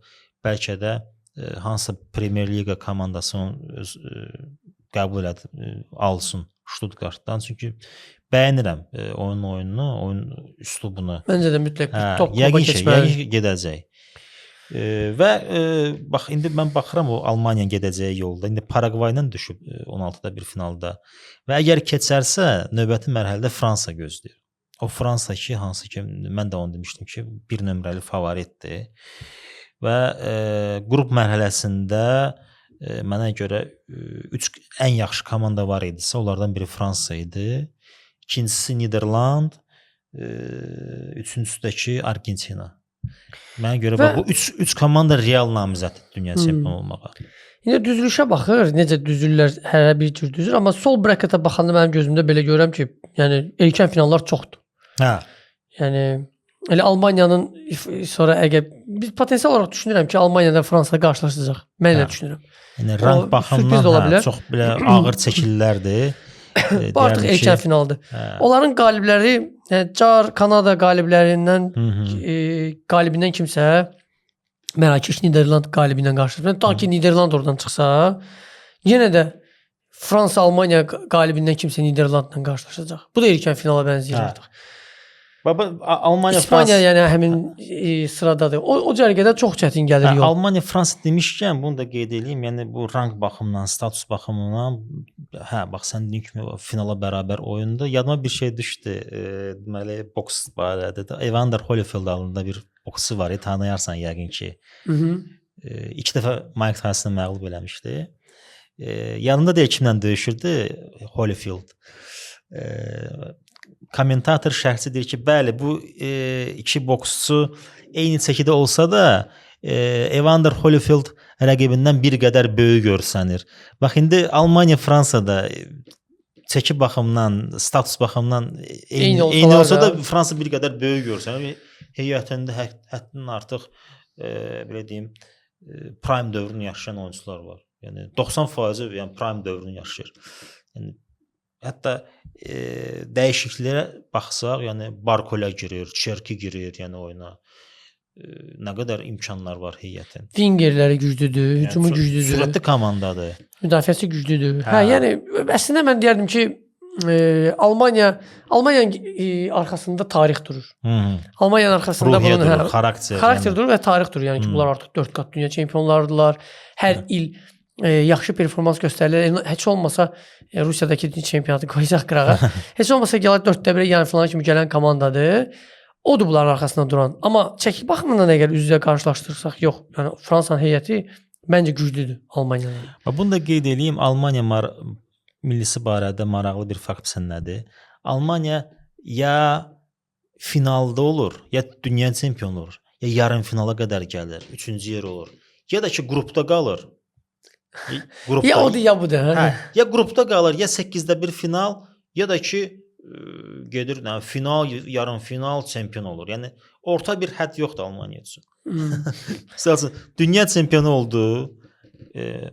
bəlkə də hansısa Premier Liga komandası onu qəbul alsın Stuttgartdan. Çünki bəyənirəm oyununu, oyun üslubunu. Məncə də mütləq top kluba keçməli. Yəqin gedəcək. Və bax indi mən baxıram o Almaniya gedəcəyi yolda. İndi Paragvayla düşüb 16-da bir finalda. Və əgər keçərsə, növbəti mərhələdə Fransa gözləyir. O Fransa ki, hansı ki mən də onu demişdim ki, bir nömrəli favoritdir. Və qrup mərhələsində mənə görə 3 ən yaxşı komanda var idisə, onlardan biri Fransa idi. İkincisi Niderland, üçüncüsüdəki Argentina. Mənə görə bu 3 komanda real namizəddir dünya çempionu olmağa. İndi düzülüşə baxır, necə düzürlər, hər bir cür düzür, amma sol braketə baxanda mənim gözümdə belə görürəm ki, yəni erkən finallar çoxdur. Hə. Yəni elə Almaniyanın sonra əgər biz potensial olaraq düşünürəm ki, Almaniyada Fransa qarşılaşacaq. Mən elə düşünürəm. Yəni rang baxımından çox belə ağır çəkililərdir. Bu artıq erkən finaldır. Onların qalibləri, yəni Car Kanada qaliblərindən qalibindən kimsə Mərakeş Niderland qalibindən qarşılaşır. Ta ki Niderland oradan çıxsa, yenə də Fransa Almaniya qalibindən kimsə Niderlandla qarşılaşacaq. Bu da erkən finala bənzəyir artıq. Baba Almaniya İspaniya Fransa yəni həmin sıradadır. O cərgədə çox çətin gəlir yol. Almaniya Fransa demişkən bunu da qeyd edeyim. Yəni bu rank baxımından, status baxımından bax sən dediyin kimi finala bərabər oyunda yadıma bir şey düşdü. Deməli boks barədə də Evander Holyfield adında bir boksçu var, tanıyarsan yəqin ki. 2 dəfə Mike Tyson'ı məğlub eləmişdi. Yanında deyil kimlə döyüşürdü Holyfield. Kommentator şərhçi deyir ki, bəli bu iki boksçu eyni çəkidə olsa da Evander Holyfield rəqibindən bir qədər böyük görsənir. Bax indi Almaniya Fransada çəki baxımından, status baxımından eyni olsa da Fransa bir qədər böyük görsənir. Heyətində həddindən artıq belə deyim prime dövrünü yaşayan oyuncular var. Yəni 90% yəni prime dövrünü yaşayır. Yəni hətta dəyişikliklərə baxsaq, yəni Barkola girir, Çerki girir, yəni oyuna. Nə qədər imkanlar var heyətin. Wingerləri güclüdür, hücumu güclüdür. Sürətli komandadır. Müdafiəsi güclüdür. Yəni əslində mən deyərdim ki, Almaniyanın arxasında tarix durur. Almaniyanın arxasında bunun xarakter durur və tarix durur. Yəni ki, bunlar artıq 4 qat dünya çempionlardılar. Hər il yaxşı performans göstərirlər. Heç olmasa Rusiyadakı çempionatı qoyacaq qırağa. Heç olmasa gələr 4-1 yarı finala kimi gələn komandadır. Odur bunların arxasında duran. Amma çəkik baxımından əgər üz-üzə qarşılaşdırsaq, yox. Yəni Fransanın heyəti məncə güclüdür Almaniyanın. Bunu da qeyd edeyim. Almaniya millisi barədə maraqlı bir fakt nədir? Almaniya ya finalda olur, ya dünya çempionu olur, ya yarım finala qədər gəlir, 3-cü yer olur. Ya da ki qrupda qalır. Ya odur ya budur. Ya qrupda qalır, ya 8-də 1 final, ya da ki gedir final, yarım final, çempion olur. Yəni orta bir hədd yoxdur Almaniya üçün. Məsələn, dünya çempionu oldu.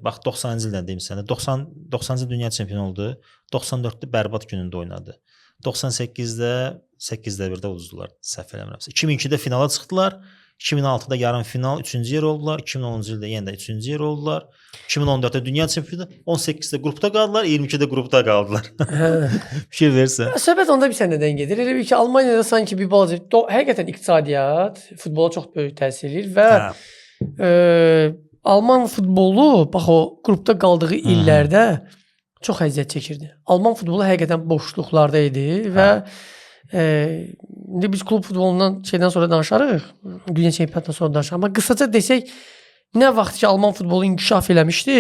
Bax 90-cı ildən deyim sənə. 90-cı dünya çempionu oldu. 94-də bərbad günündə oynadı. 98-də 8-də 1-də uduzdular, səhv eləmirəmsə. 2002-də finala çıxdılar. 2006-da yarım final 3-cü yer oldular. 2010-cu ildə yenə də 3-cü yer oldular. 2014-də dünya çempionu, 18-də qrupda qaldılar, 22-də qrupda qaldılar. Fikir versən. Söhbət onda bir səndən gedir. Elə bir ki, Almaniyada sanki bir balaca həqiqətən iqtisadiyyat futbola çox böyük təsir edir və Alman futbolu bax o qrupda qaldığı illərdə çox əziyyət çəkirdi. Alman futbolu həqiqətən boşluqlarda idi və indi biz klub futbolundan sonra danışarıq, dünya çempionatından sonra danışarıq. Amma qısaca desək, nə vaxt ki Alman futbolu inkişaf eləmişdi,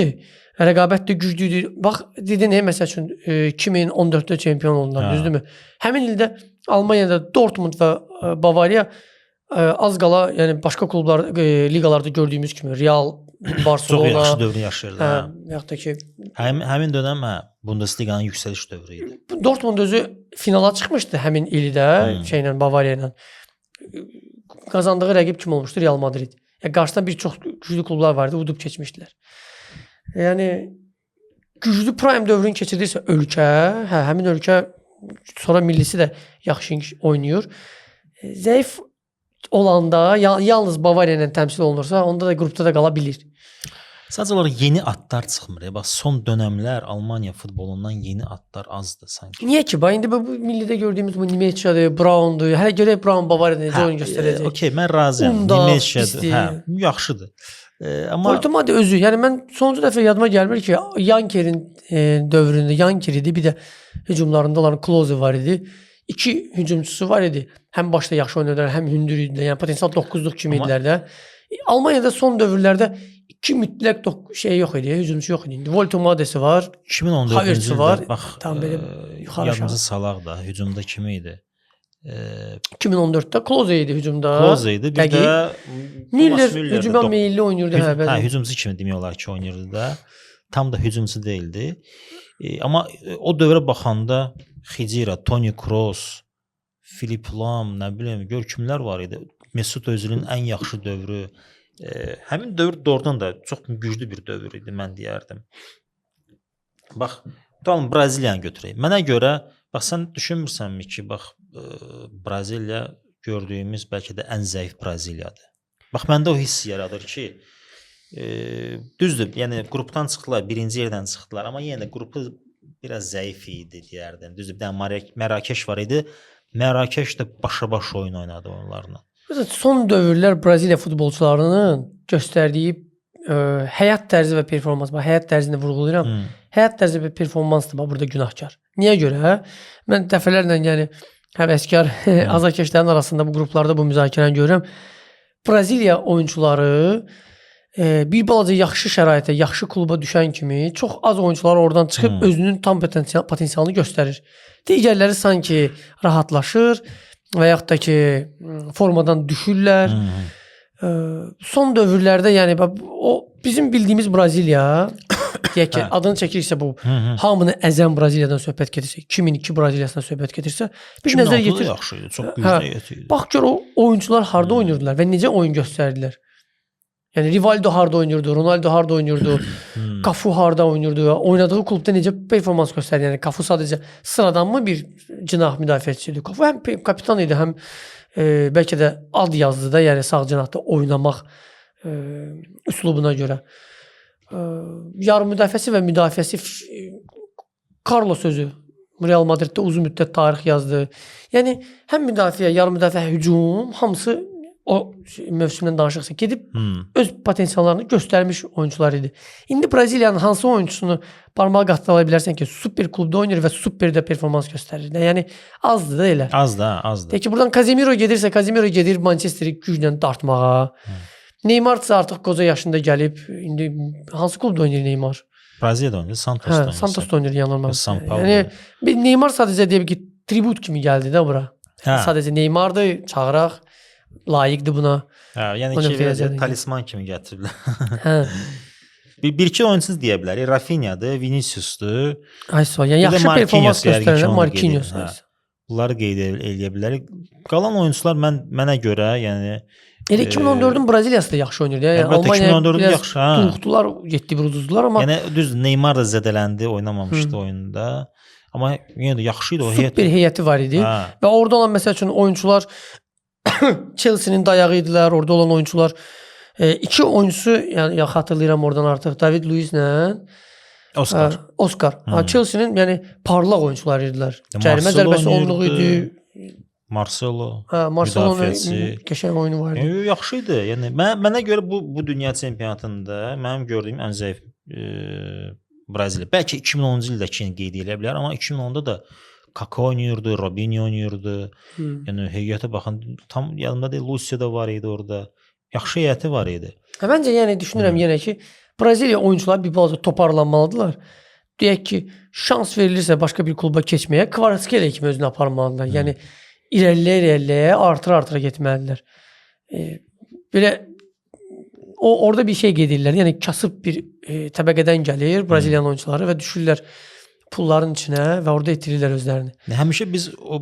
rəqabət də güclüydü. Bax dedin, məsəl üçün 2014-də çempion oldular, düzdürmü? Həmin ildə Almaniyada Dortmund və Bavariya az qala, yəni başqa klublar liqalarda gördüyümüz kimi Real, Barcelona çox yaxşı dövrü yaşayırdı. Yaxud da ki həmin dönəm Bundesliqanın yüksəliş dövrü idi. Dortmund özü finala çıxmışdı həmin ildə şeylə Bavariya ilə. Qazandığı rəqib kim olmuşdu? Real Madrid. Yəni qarşısında bir çox güclü klublar vardı, udub keçmişdilər. Yəni güclü prime dövrünü keçirdirsə ölkə, həmin ölkə sonra millisi də yaxşı oynayır. Zəif olanda yalnız Bavariya ilə təmsil olunursa, onda da qrupda da qala bilir. Sadəcə olaraq yeni atlar çıxmır. Bax son dönəmlər Almaniya futbolundan yeni atlar azdır sanki. Niyə ki? Bax indi bu millidə gördüyümüz bu Nemeçyadır, Braundur. Hələ görək Braun Bavariyada necə oyun göstərəcək. Okay, mən razıyam. Nemeçyadır. Yaxşıdır. Amma Ultimate özü, yəni mən sonuncu dəfə yadıma gəlmir ki, Yankerin dövründə Yanker idi, bir də hücumlarında olan Klose var idi. 2 hücumçusu var idi. Həm başda yaxşı oynadılar, həm hündür idilər. Yəni potensial 9-luq kimi idilər də. Almaniyada son dövrlərdə 2 mütləq yox idi, hücumçu yox idi. Voltomadesi var, 2014-cü ildə bax tam belə yuxarı yadımızı salaq da hücumda kim idi? 2014-də Klose idi hücumda. Klose idi. Bir də Müller hücuma meyilli oynayırdı hücumçu kimi demək olar ki, oynayırdı da. Tam da hücumçu değildi. Amma o dövrə baxanda Xidira, Toni Kroos, Filip Lam, nə bilim, gör kimlər var idi. Mesut Özilin ən yaxşı dövrü. Həmin dövr doğrudan da çox güclü bir dövr idi, mən deyərdim. Bax, tutalım Braziliyanı götürək. Mənə görə, bax sən düşünmürsənmi ki, bax Braziliya gördüyümüz bəlkə də ən zəif Braziliyadır. Bax məndə o hiss yaradır ki, Düzdür, yəni qrupdan çıxdılar, birinci yerdən çıxdılar, amma yenə də qrupu biraz zəif idi deyərdim. Düzdür, bir dənə Mərakeş var idi. Mərakeş də başa-baş oyun oynadı onlarla. Son dövrlər Braziliya futbolçularının göstərdiyi həyat tərzi və performans, həyat tərzini vurğulayıram. Həyat tərzi və performansdır burada günahkar. Niyə görə? Mən dəfələrlə yəni həvəskar azarkeşlərin arasında bu qruplarda bu müzakirəni görürəm. Braziliya oyunçuları bir balaca yaxşı şəraitə, yaxşı kluba düşən kimi çox az oyunçular oradan çıxıb özünün tam potensialını göstərir. Digərləri sanki rahatlaşır və yaxud da ki formadan düşürlər. Son dövrlərdə yəni o bizim bildiyimiz Braziliya deyək ki, adını çəkirsə bu hamını əzən Braziliyadan söhbət gedirsə, 2002 Braziliyasından söhbət gedirsə, bir nəzər yetir. Yaxşı idi, çox güclü heyət idi. Bax gör o oyunçular harda oynayırdılar və necə oyun göstərdilər. Yəni Rivaldo harda oynayırdı, Ronaldo harda oynayırdı, Cafu harda oynayırdı, oynadığı klubda necə performans göstərdi. Yəni Cafu sadəcə sıradanmı bir cinah müdafiəçisidir. Cafu həm kapitan idi, həm bəlkə də ad yazdı da, yəni sağ cinahda oynamaq üslubuna görə. Yarım müdafiəsi və müdafiəsi Carlos özü Real Madriddə uzun müddət tarix yazdı. Yəni həm müdafiə, yarım müdafiə, hücum hamısı o mövsümdən danışıqsa gedib öz potensiallarını göstərmiş oyuncular idi. İndi Braziliyanın hansı oyunçusunu barmağa qatdıra bilərsən ki, super klubda oynayır və superdə performans göstərir. Yəni azdır da elə. Azdır. Peki buradan Casemiro gedirsə, Casemiro gedir Manchesteri güclə dartmağa. Neymar artıq qoca yaşında gəlib. İndi hansı klubda oynayır Neymar? Braziliyada oynayır, Santos'da oynayır. Santos'da oynayır yanılmaz. Yəni bir Neymar sadəcə deyib ki, tribut kimi gəldi də bura. Sadəcə Neymar'dı, çağıraq. Layiqdir buna. Yəni ki, talisman kimi gətiriblər. Bir-iki oyunsuz deyə bilərik. Rafinha'dır, Vinicius'dur. Yəni yaxşı performans göstərən Marquinhos. Bunları qeyd edə bilərik. Qalan oyunçular mənə görə, yəni elə 2014-ün Braziliyası da yaxşı oynayırdı. Yəni Almaniya yaxşı, duruxdular, getdi bir uduzdular amma yəni düz Neymar da zədələndi, oynamamışdı oyunda. Amma yenə də yaxşı idi o heyət. Super heyəti var idi və orada olan məsəl üçün oyunçular Chelsea'nin dayağı idilər, orada olan oyunçular. İki oyuncusu, yəni xatırlayıram oradan artıq David Luizlə Oscar. Chelsea'nin yəni parlaq oyunçular idilər. Cərimə zərbəsi onluğu idi. Marcelo. Marcelo'nun qəşəng oyunu var idi. Yaxşı idi. Yəni mənə görə bu dünya çempionatında mənim gördüyüm ən zəif Braziliya. Bəlkə 2010-cu ildəki qeyd edə bilər, amma 2010-da da Kaká oynayırdı, Robinho oynayırdı. Yəni heyətə baxın, tam yanında deyil, Lucio da var idi orada. Yaxşı heyəti var idi. Məncə yəni düşünürəm yenə ki, Braziliya oyunçuları bir balaca toparlanmalıdırlar. Deyək ki, şans verilirsə başqa bir kluba keçməyə, Kvaratskhelia kimi özünü aparmalıdırlar. Yəni irəliləyə artıra getməlidirlər. Belə orada bir şey qeyd edirlər. Yəni kasıb bir təbəqədən gəlir Braziliyan oyunçuları və düşürlər pulların içinə və orada itirirlər özlərini. Həmişə biz o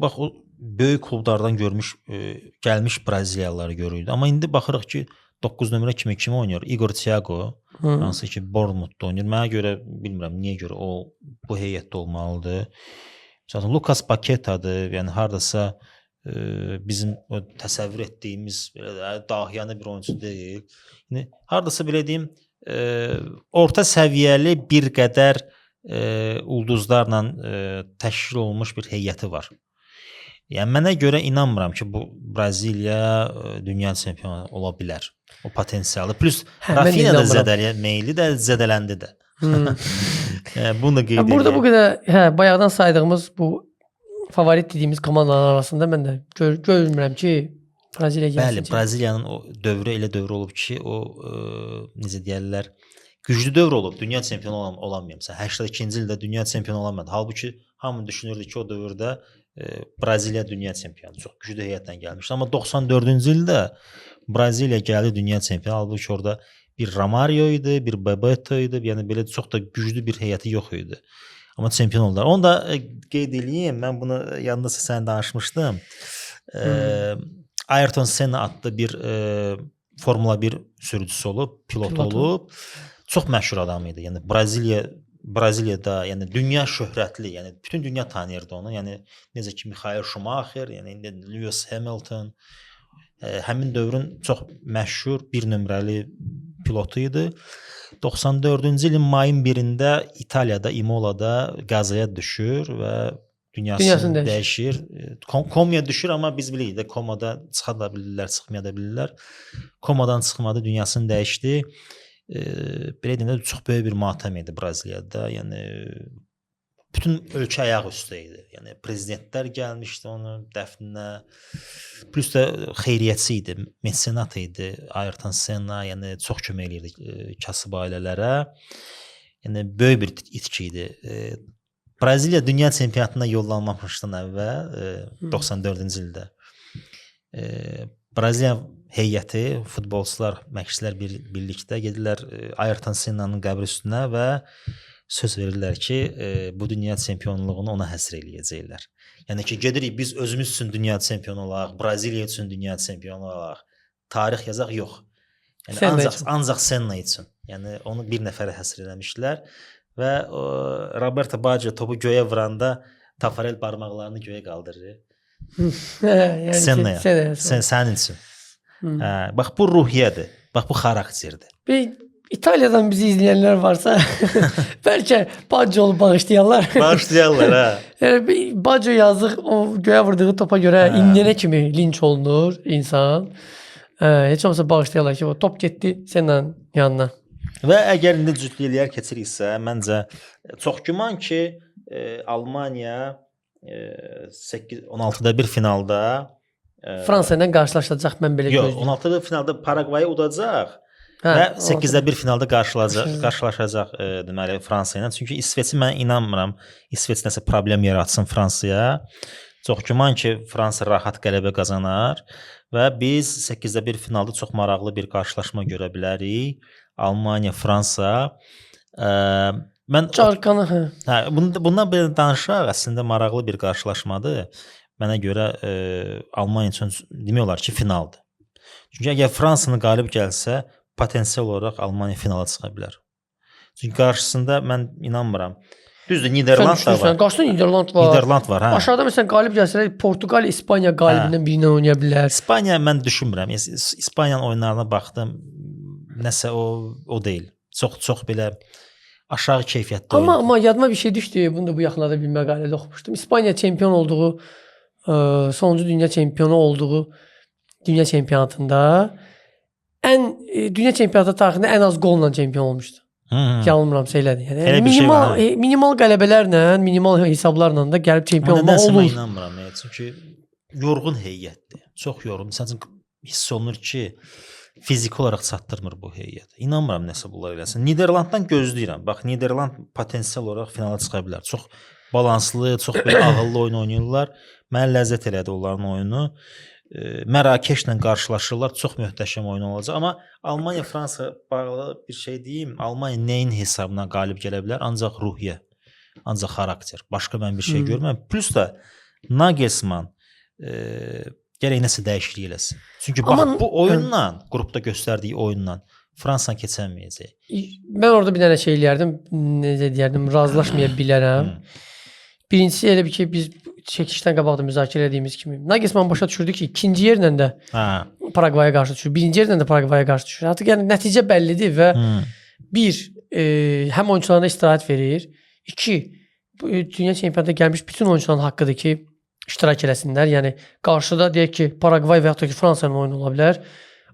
böyük klublardan gəlmiş Braziliyalıları görürük. Amma indi baxırıq ki, 9 nömrə kimi oynayır? Igor Thiago, hansı ki Bournemouthda oynayır. Mənə görə bilmirəm niyə görə o bu heyətdə olmalıdır. Məsələn Lucas Paquetadır. Yəni hardasa bizim o təsəvvür etdiyimiz belə dahiyanə bir oyunçu deyil. Yəni hardasa belə deyim, orta səviyyəli bir qədər ulduzlarla təşkil olunmuş bir heyəti var. Yəni mənə görə inanmıram ki, bu Braziliya dünya çempionu ola bilər. O potensialı. Plus Rafinha da zədələnməyli də, zədələndi də. Bunu da qeyd edirəm. Burada bu qədər bayaqdan saydığımız bu favorit dediyimiz komandalar arasında mən də görmürəm ki, Braziliya gəlsin. Bəli, Braziliyanın o dövrü elə dövr olub ki, o necə deyirlər, güclü dövr olub. Dünya çempionu olanmayım. 82-ci ildə dünya çempionu olamadı. Halbuki hamı düşünürdü ki, o dövrdə Braziliya dünya çempionu. Çox güclü heyətlə gəlmişdi. Amma 94-cü ildə Braziliya gəldi dünya çempionu. Halbuki orada bir Romario idi, bir Bebeto idi. Yəni belə çox da güclü bir heyəti yox idi. Amma çempion oldular. Onu da qeyd edeyim. Mən bunu yanındasa sən danışmışdım. Ayrton Senna adlı bir Formula 1 sürücüsü olub, pilot olub. Çox məşhur adam idi. Yəni Braziliyada, yəni dünya şöhrətli, yəni bütün dünya tanıyırdı onu. Yəni necə ki Michael Schumacher, yəni indi Lewis Hamilton. həmin dövrün çox məşhur bir nömrəli pilotu idi. 94-cü ilin mayın 1-də İtaliyada, Imola'da qəzaya düşür və dünyasını dəyişir. Komaya düşür, amma biz bilirik də komada çıxa da bilirlər, çıxmaya da bilirlər. Komadan çıxmadı, dünyasını dəyişdi. Belə deyəndə çox böyük bir matəm idi Braziliyada. Yəni bütün ölkə ayaq üstə idi. Yəni prezidentlər gəlmişdi onun dəfninə. Plus da xeyriyyətçi idi, mesenat idi. Ayrton Senna, yəni çox kömək eləyirdi kasıb ailələrə. Yəni böyük bir itki idi. Braziliya dünya çempionatına yollanmamışdan əvvəl 94-cü ildə Braziliya heyəti, futbolçular, məşqçilər birlikdə gedirlər Ayrton Senna'nın qəbri üstünə və söz verirlər ki, bu dünya çempionluğunu ona həsr eləyəcəklər. Yəni ki, gedirik biz özümüz üçün dünya çempionu olaraq, Braziliya üçün dünya çempionu olaraq tarix yazaq, yox. Yəni ancaq Senna üçün. Yəni onu bir nəfərə həsr eləmişlər və Roberto Baggio topu göyə vuranda Tafarel barmaqlarını göyə qaldırır. Yəni Senna'ya. Sənin üçün. Bax bu ruhiyyədir. Bax bu xarakterdir. Bir İtalyadan bizi izləyənlər varsa, bəlkə Baggio'lu bağışlayanlar. Bağışlayanlar, hə. Yəni Baggio yazıq o göyə vurduğu topa görə indiyənə kimi linç olunur insan. Heç olmasa bağışlayanlar ki, o top getdi Senna'nın yanına. Və əgər indi cütlüklər keçiriksə, məncə çox güman ki, Almaniya 16-da bir finalda Fransa ilə qarşılaşacaq, mən belə gözləyirəm. Yox, 16-da finalda Paragvayı udacaq və 8-də bir finalda qarşılaşacaq deməli Fransa ilə. Çünki İsveçi mən inanmıram, İsveç nəsə problem yaratsın Fransaya. Çox güman ki, Fransa rahat qələbə qazanar və biz 8-də bir finalda çox maraqlı bir qarşılaşma görə bilərik. Almaniya, Fransa. Mən bundan belə danışaq, əslində maraqlı bir qarşılaşmadır. Mənə görə Almaniya üçün demək olar ki, finaldır. Çünki əgər Fransanın qalib gəlsə, potensial olaraq Almaniya finala çıxa bilər. Çünki qarşısında mən inanmıram. Düzdür, Niderland da var. Qarşısında Niderland var. Hə. Aşağıda məsələn qalib gəlsələr Portuqaliya, İspaniya qalibindən birinə oynaya bilər. İspaniya mən düşünmürəm. İspaniyanın oyunlarına baxdım. Nəsə o deyil. Çox belə aşağı keyfiyyətli oyun. Amma yadıma bir şey düşdü. Bunu da bu yaxınlarda bir məqalədə oxumuşdum. İspaniya çempion olduğu, sonuncu dünya çempionu olduğu dünya çempionatında dünya çempionatı tarixində ən az qolla çempion olmuşdu. Yanılmıramsa elədir. Yəni minimal qələbələrlə, minimal hesablarla da gəlib çempion olmaq olur. Mən inanmıram. Çünki yorğun heyətdir. Çox yorğun. Məsələn, hiss olunur ki, fiziki olaraq çatdırmır bu heyət. İnanmıram nəsə bunlar eləsin. Niderlanddan gözləyirəm. Bax, Niderland potensial olaraq finala çıxa bilər. Çox balanslı, çox belə ağıllı oyun oynayırlar. Mənə ləzzət elədi onların oyunu. Mərakeşlə qarşılaşırlar. Çox möhtəşəm oyun olacaq. Amma Almaniya, Fransa bağlı bir şey deyim. Almaniya nəyin hesabına qalib gələ bilər? Ancaq ruhiyyə, ancaq xarakter. Başqa mən bir şey görmürəm. Plus da Nagelsmann gərək nəsə dəyişiklik eləsin. Çünki bax bu oyunla, qrupda göstərdiyi oyunla Fransa keçəməyəcək. Mən orada bir dənə şey eləyərdim, necə deyərdim, razılaşmaya bilərəm. Birincisi elə bir ki, biz çəkilişdən qabaq da müzakirə etdiyimiz kimi Nagelsmann başa düşürdü ki, ikinci yerlə də Paragvaya qarşı düşür, birinci yerlə də Paragvaya qarşı düşür. Artıq yəni nəticə bəllidir və bir, həm oyunçularına istirahət verir, iki, dünya çempionatına gəlmiş bütün oyunçuların haqqıdır ki, iştirak eləsinlər. Yəni qarşıda deyək ki, Paragvay və yaxud da ki, Fransanın oyunu ola bilər.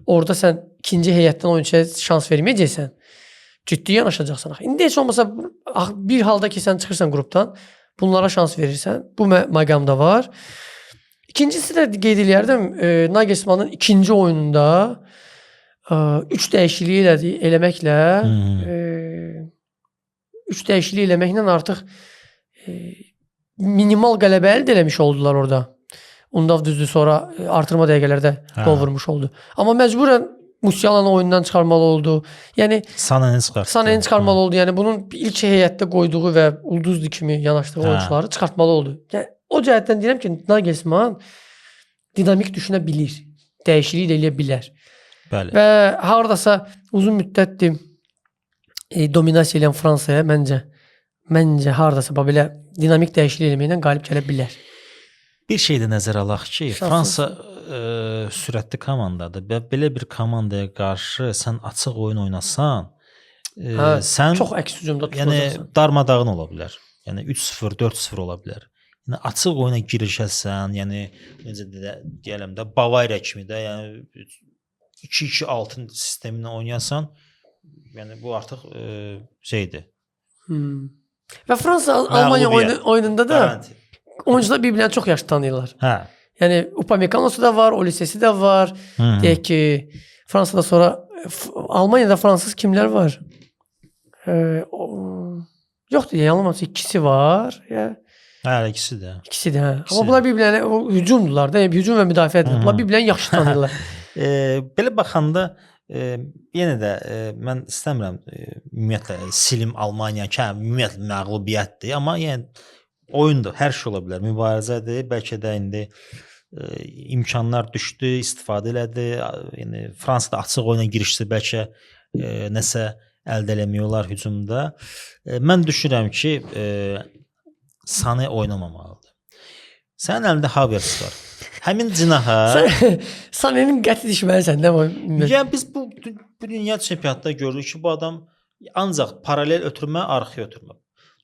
Orada sən ikinci heyətdən oyunçuya şans verməyəcəksən, ciddi yanaşacaqsan. İndi heç olmasa bir halda ki, sən çıxırsan qrupdan, bunlara şans verirsən. Bu məqamda var. İkincisi də qeyd eləyərdim, Nagelsmannın ikinci oyununda 3 dəyişiklik eləməklə 3 dəyişiklik eləməklə artıq minimal qələbə əldə eləmiş oldular orada. Undav düzdür, sonra artırma dəqiqələrdə qol vurmuş oldu. Amma məcburən Musialanı oyundan çıxarmalı oldu. Yəni Saneni çıxarmalı oldu. Yəni bunun ilk heyətdə qoyduğu və ulduzlu kimi yanaşdığı oyunçuları çıxartmalı oldu. Yəni o cəhətdən deyirəm ki, Nagelsmann dinamik düşünə bilir. Dəyişiklik də eləyə bilər. Bəli. Və hardasa uzun müddətdir dominasiya edən Fransaya məncə hardasa belə dinamik dəyişiklik eləməklə qalib gələ bilər. Bir şey də nəzərə alaq ki, Fransa sürətli komandadır. Belə bir komandaya qarşı sən açıq oyun oynasan, sən çox əks hücumda tutulacaqsan. Yəni darmadağın ola bilər. Yəni 3-0, 4-0 ola bilər. Yəni açıq oyuna girişəsən, yəni necə deyirəm də Bavariya kimi də, yəni 2-2-6 sisteminə oynayasan, yəni bu artıq şeydir. Və Fransa Almanya oyununda da Garanti. oyuncular bir-birini çox yaxşı tanıyırlar. Hə. Yəni Upamecano'su da var, Olisesi də var. Deyək ki, Fransada sonra Almaniyada fransız kimlər var? Yoxdur, yanılmamsa ikisi var. Hə, ikisi də. İkisi də. Amma bunlar bir-birlərinə hücumdular da, hücum və müdafiədir. Bunlar bir-birlərini yaxşı tanıyırlar. Belə baxanda yenə də mən istəmirəm ümumiyyətlə silim Almaniya ki, ümumiyyətlə məğlubiyyətdir, amma yəni oyundur, hər şey ola bilər, mübarizədir, bəlkə də indi imkanlar düşdü, istifadə elədi. Yəni Fransada açıq oyuna girişdi, bəlkə nəsə əldə eləmiyorlar hücumda. Mən düşünürəm ki, Sané oynamamalıdır. Sənin əlində Havertz var. Həmin cinaha Sanénin qəti düşməlisən, nə var? Yəni biz bu dünya çempionatında görürük ki, bu adam ancaq paralel ötürmə, arxaya ötürmə.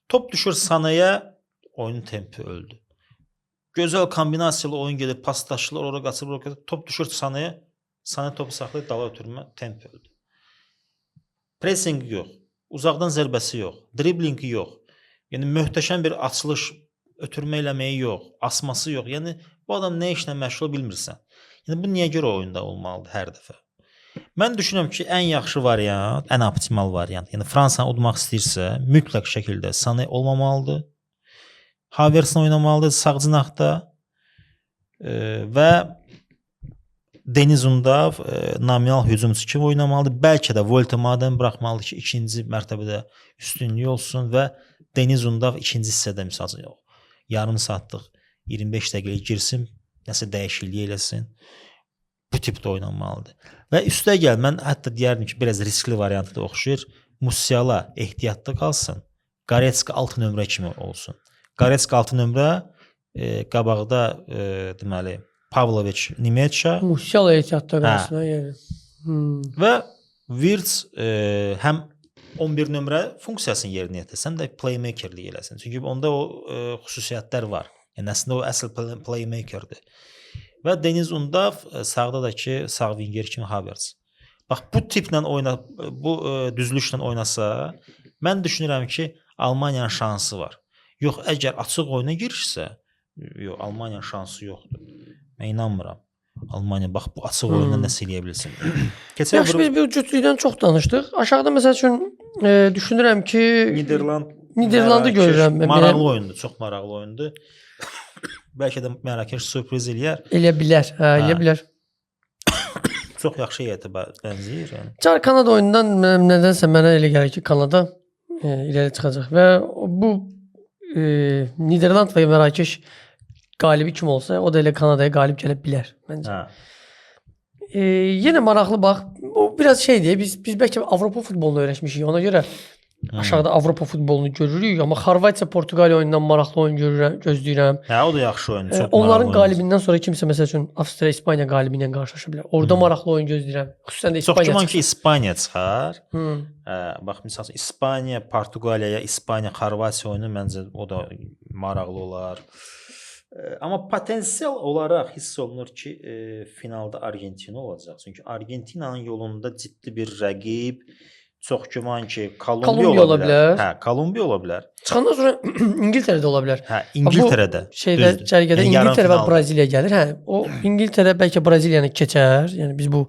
Top düşür Sanéyə, oyunun tempi öldü. Gözəl kombinasiyalı oyun gedir, pasdaşlar ora qaçır, ora qaçır, top düşür Sanéyə, Sané topu saxlayır, dala ötürmə, tempi öldü. Pressingi yox, uzaqdan zərbəsi yox, driblingi yox. Yəni möhtəşəm bir açılış, ötürmə eləməyi yox, asması yox. Yəni bu adam nə işlə məşğul bilmirsən. Yəni bu niyə görə oyunda olmalıdır hər dəfə? Mən düşünürəm ki, ən yaxşı variant, ən optimal variant, yəni Fransanı udmaq istəyirsə, mütləq şəkildə Sané olmamalıdır. Havertzlə oynamalıdır sağ cinahda və Deniz Undav nominal hücumçu kimi oynamalıdır. Bəlkə də Voltemadan buraxmalıdır ki, ikinci mərtəbədə üstünlük olsun və Deniz Undav ikinci hissədə məsələn yox. Yarım saatlıq 25 dəqiqəlik girsin, nəsə dəyişiklik eləsin. Bu tipdə oynanmalıdır. Və üstəgəl mən hətta deyərdim ki, biraz riskli variantı da oxşayır. Musiala ehtiyatda qalsın. Goretzka 6 nömrə kimi olsun. Goretzka 6 nömrə qabaqda deməli Pavlovic, Nimecha. Musiala ehtiyatda qalsın yəni. Və Wirtz həm 11 nömrə funksiyasını yerinə yetirsən də playmakerlik eləsin. Çünki onda o xüsusiyyətlər var. Yəni əslində o əsl playmakerdir. Və Deniz Undav sağda da ki, sağ winger kimi Havertz. Bax bu tiplə bu düzülüşlə oynasa, mən düşünürəm ki, Almaniyanın şansı var. Yox, əgər açıq oyuna girişsə, yox, Almaniyanın şansı yoxdur. Mən inanmıram. Almaniya bax bu açıq oyunda nəsə eləyə bilsin. Yaxşı, biz bu cütlükdən çox danışdıq. Aşağıda məsəl üçün düşünürəm ki, Niderlandı görürəm. Maraqlı oyundur, çox maraqlı oyundur. Bəlkə də Mərakeş sürpriz eləyər. Eləyə bilər, eləyə bilər. Çox yaxşı heyətə bənzəyir. Yəni. Çar Kanada oyunundan nədənsə mənə elə gəlir ki, Kanada irəli çıxacaq və bu Niderland və Mərakeş qalibi kim olsa, o da elə Kanadaya qalib gələ bilər məncə. Yenə maraqlı bax, o biraz şeydir, biz bəlkə Avropa futbolunu öyrəşmişik, ona görə aşağıda Avropa futbolunu görürük, amma Xorvatiya, Portuqaliya oyunundan maraqlı oyun gözləyirəm. Hə, o da yaxşı oyundur, çox maraqlı. Onların qalibindən sonra kimsə məsəl üçün Avstriya, İspaniya qalibi ilə qarşılaşa bilər. Orada maraqlı oyun gözləyirəm. Xüsusən də İspaniya. Çox güman ki, İspaniya çıxar. Bax məsələn İspaniya, Portuqaliya, İspaniya, Xorvatiya oyunu məncə o da maraqlı olar. Amma potensial olaraq hiss olunur ki, finalda Argentina olacaq. Çünki Argentinanın yolunda ciddi bir rəqib, çox güman ki, Kolumbiya ola bilər. Hə, Kolumbiya ola bilər. Çıxandan sonra İngiltərə də ola bilər. Hə, İngiltərədə. Şeydə cərgədə İngiltərə və Braziliya gəlir. Hə, o İngiltərə bəlkə Braziliyanı keçər. Yəni biz bu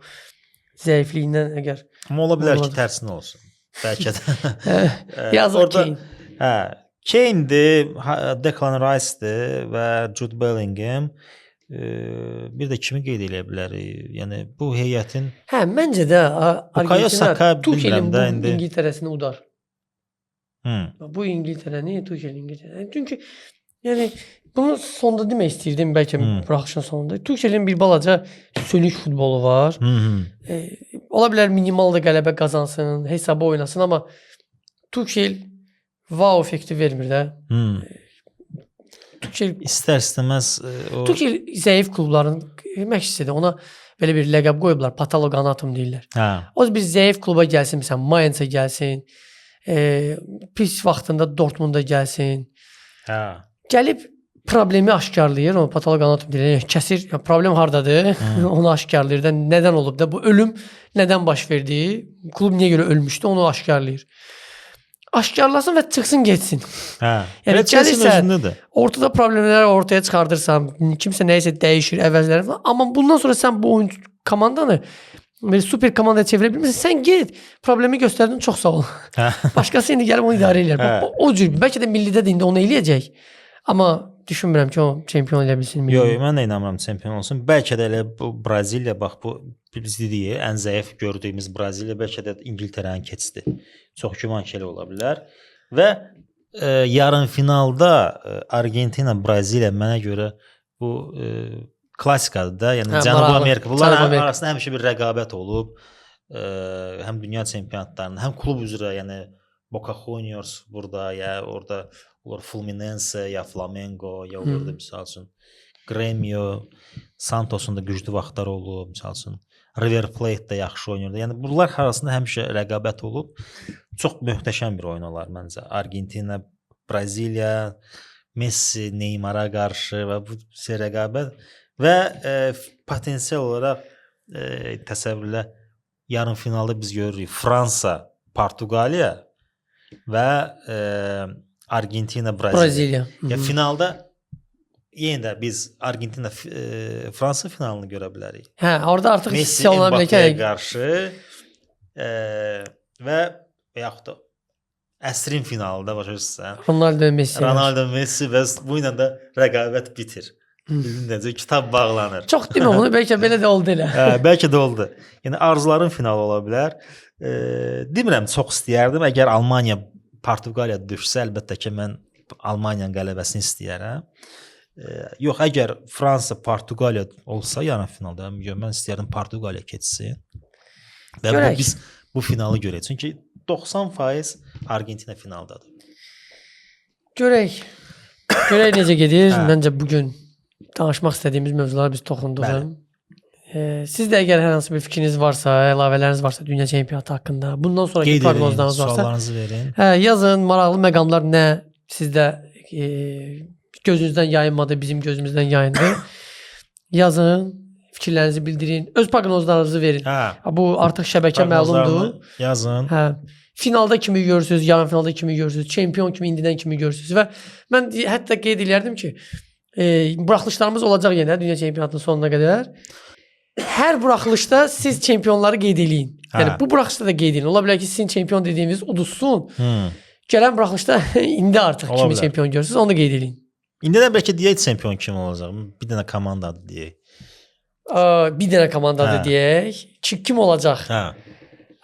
zəifliyindən əgər. Amma ola bilər ki, tərsinə olsun. Bəlkə də. Yazıq Kane. Hə, Kane'dir, Declan Rice'dir və Jude Bellingham. Bir də kimi qeyd edə bilərik? Yəni bu heyətin məncə də Argentina Tuchel'in bu İngiltərəsini udar. Bu İngiltərəni Tuchel. Çünki yəni bunu sonda demək istəyirdim, bəlkə buraxışın sonunda. Tuchel'in bir balaca sönük futbolu var. Ola bilər minimal da qələbə qazansın, hesaba oynasın, amma Tuchel wow effekti vermir də. Tuchel istər-istəməz Tuchel zəif klubların məşqçisidir. Ona belə bir ləqəb qoyublar. Patoloqanatom deyirlər. Hə. O bir zəif kluba gəlsin, məsələn, Mainz-a gəlsin. Pis vaxtında Dortmunda gəlsin. Hə. Gəlib problemi aşkarlayır. O patoloqanatom deyirlər. Kəsir. Yəni, problem hardadır? Onu aşkarlayır da nədən olub da bu ölüm nədən baş verdi? Klub niyə görə ölmüşdü? Onu aşkarlayır. Aşkarlasın və çıxsın getsin. Hə. Yəni gəlirsən, özündədir. ortada problemləri ortaya çıxardırsan, kimsə nəyisə dəyişir, əvəzlər falan. Amma bundan sonra sən bu oyuncu komandanı bir super komandaya çevirə bilmirsən. Sən get, problemi göstərdin, çox sağ ol. Başqası indi gəlib onu idarə edər. O cür, bəlkə də millidə də indi onu eləyəcək. Amma düşünmürəm ki, o çempion elə bilsin. Yox, mən də inanmıram çempion olsun. Bəlkə də elə bu Braziliya, bax bu biz dedik, ən zəif gördüyümüz Braziliya bəlkə də İngiltərəni keçdi. Çox güman ki, elə ola bilər. Və yarın finalda Argentina, Braziliya mənə görə bu klassikadır da. Yəni Cənubi Amerika. Bunlar arasında həmişə bir rəqabət olub. Həm dünya çempionatlarında, həm klub üzrə, yəni Boca Juniors burada, ya orada olur Fluminense, ya Flamengo, ya orada misal üçün Grêmio, Santos'un da güclü vaxtlar olub, misal üçün River Plate də yaxşı oynayırdı. Yəni bunlar arasında həmişə rəqabət olub. Çox möhtəşəm bir oyun olar məncə. Argentina, Braziliya, Messi, Neymar'a qarşı və bu rəqabət və potensial olaraq təsəvvürlə yarın finalda biz görürük Fransa, Portuqaliya və Argentina, Braziliya. Ya finalda yenə də biz Argentina, Fransa finalını görə bilərik. Hə, orada artıq Messi, hiss oluna bilər Mbappé'yə qarşı və yaxud da əsrin finalında başa düşürsən. Ronaldo, Messi və bu ilə də rəqabət bitir. Necə kitab bağlanır. Çox demə onu, bəlkə belə də oldu elə. Hə, bəlkə də oldu. Yəni arzuların finalı ola bilər. Demirəm çox istəyərdim. Əgər Almaniya Portuqaliya düşsə, əlbəttə ki, mən Almaniyanın qələbəsini istəyərəm. Yox, əgər Fransa, Portuqaliya olsa yarın finalda, mən istəyərdim Portuqaliya keçsin. Və biz bu finalı görək. Çünki 90% Argentina finaldadır. Görək necə gedir. Məncə bugün danışmaq istədiyimiz mövzulara biz toxunduq. Siz də əgər hər hansı bir fikriniz varsa, əlavələriniz varsa dünya çempionatı haqqında, bundan sonraki proqnozlarınız varsa, suallarınızı verin. Yazın, maraqlı məqamlar nə sizdə gözünüzdən yayınmadı, bizim gözümüzdən yayındı. Yazın, fikirlərinizi bildirin, öz proqnozlarınızı verin. Bu artıq şəbəkə məlumdur. Yazın. Finalda kimi görürsünüz, yarım finalda kimi görürsünüz, çempion kimi indidən kimi görürsünüz və mən hətta qeyd edərdim ki, buraxılışlarımız olacaq yenə dünya çempionatının sonuna qədər. Hər buraxılışda siz çempionları qeyd eləyin. Yəni bu buraxılışda da qeyd edin. Ola bilər ki, sizin çempion dediyiniz uduzsun. Gələn buraxılışda indi artıq kimi çempion görürsünüz, onu da qeyd eləyin. İndi də bəlkə deyək çempion kim olacaq? Bir dənə komandadır deyək. Bir dənə komandadır deyək. Kim olacaq?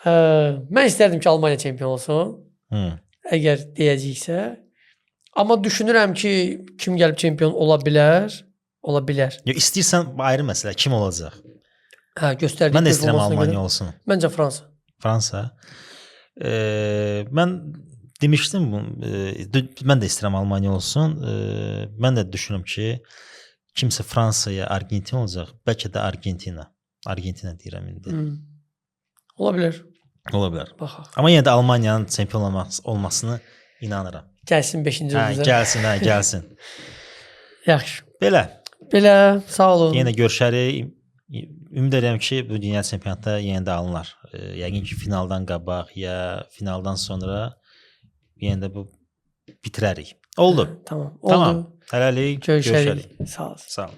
Mən istərdim ki, Almaniya çempion olsun. Əgər deyəcəksə. Amma düşünürəm ki, kim gəlib çempion ola bilər. Ola bilər. İstəyirsən ayrı məsələ. Kim olacaq? Göstərdiyi mən də istəyirəm Almaniya olsun. Məncə Fransa. Fransa. Mən demişdim, mən də istəyirəm Almaniya olsun. Mən də düşünürəm ki, kimsə Fransaya, Argentina olacaq. Bəlkə də Argentina. Argentina deyirəm indi. Ola bilər. Ola bilər. Baxaq. Amma yenə də Almaniyanın çempion olmasını inanıram. Gəlsin 5-ci ulduzə. Gəlsin. Yaxşı. Belə, sağ olun. Yenə görüşərik. Ümid edirəm ki, bu dünya çempionatı yenə də alınır. Yəqin ki, finaldan qabaq ya finaldan sonra yenə də bu bitirərik. Oldu. Tamam. Oldu. Hələlik görüşərik. Sağ olun.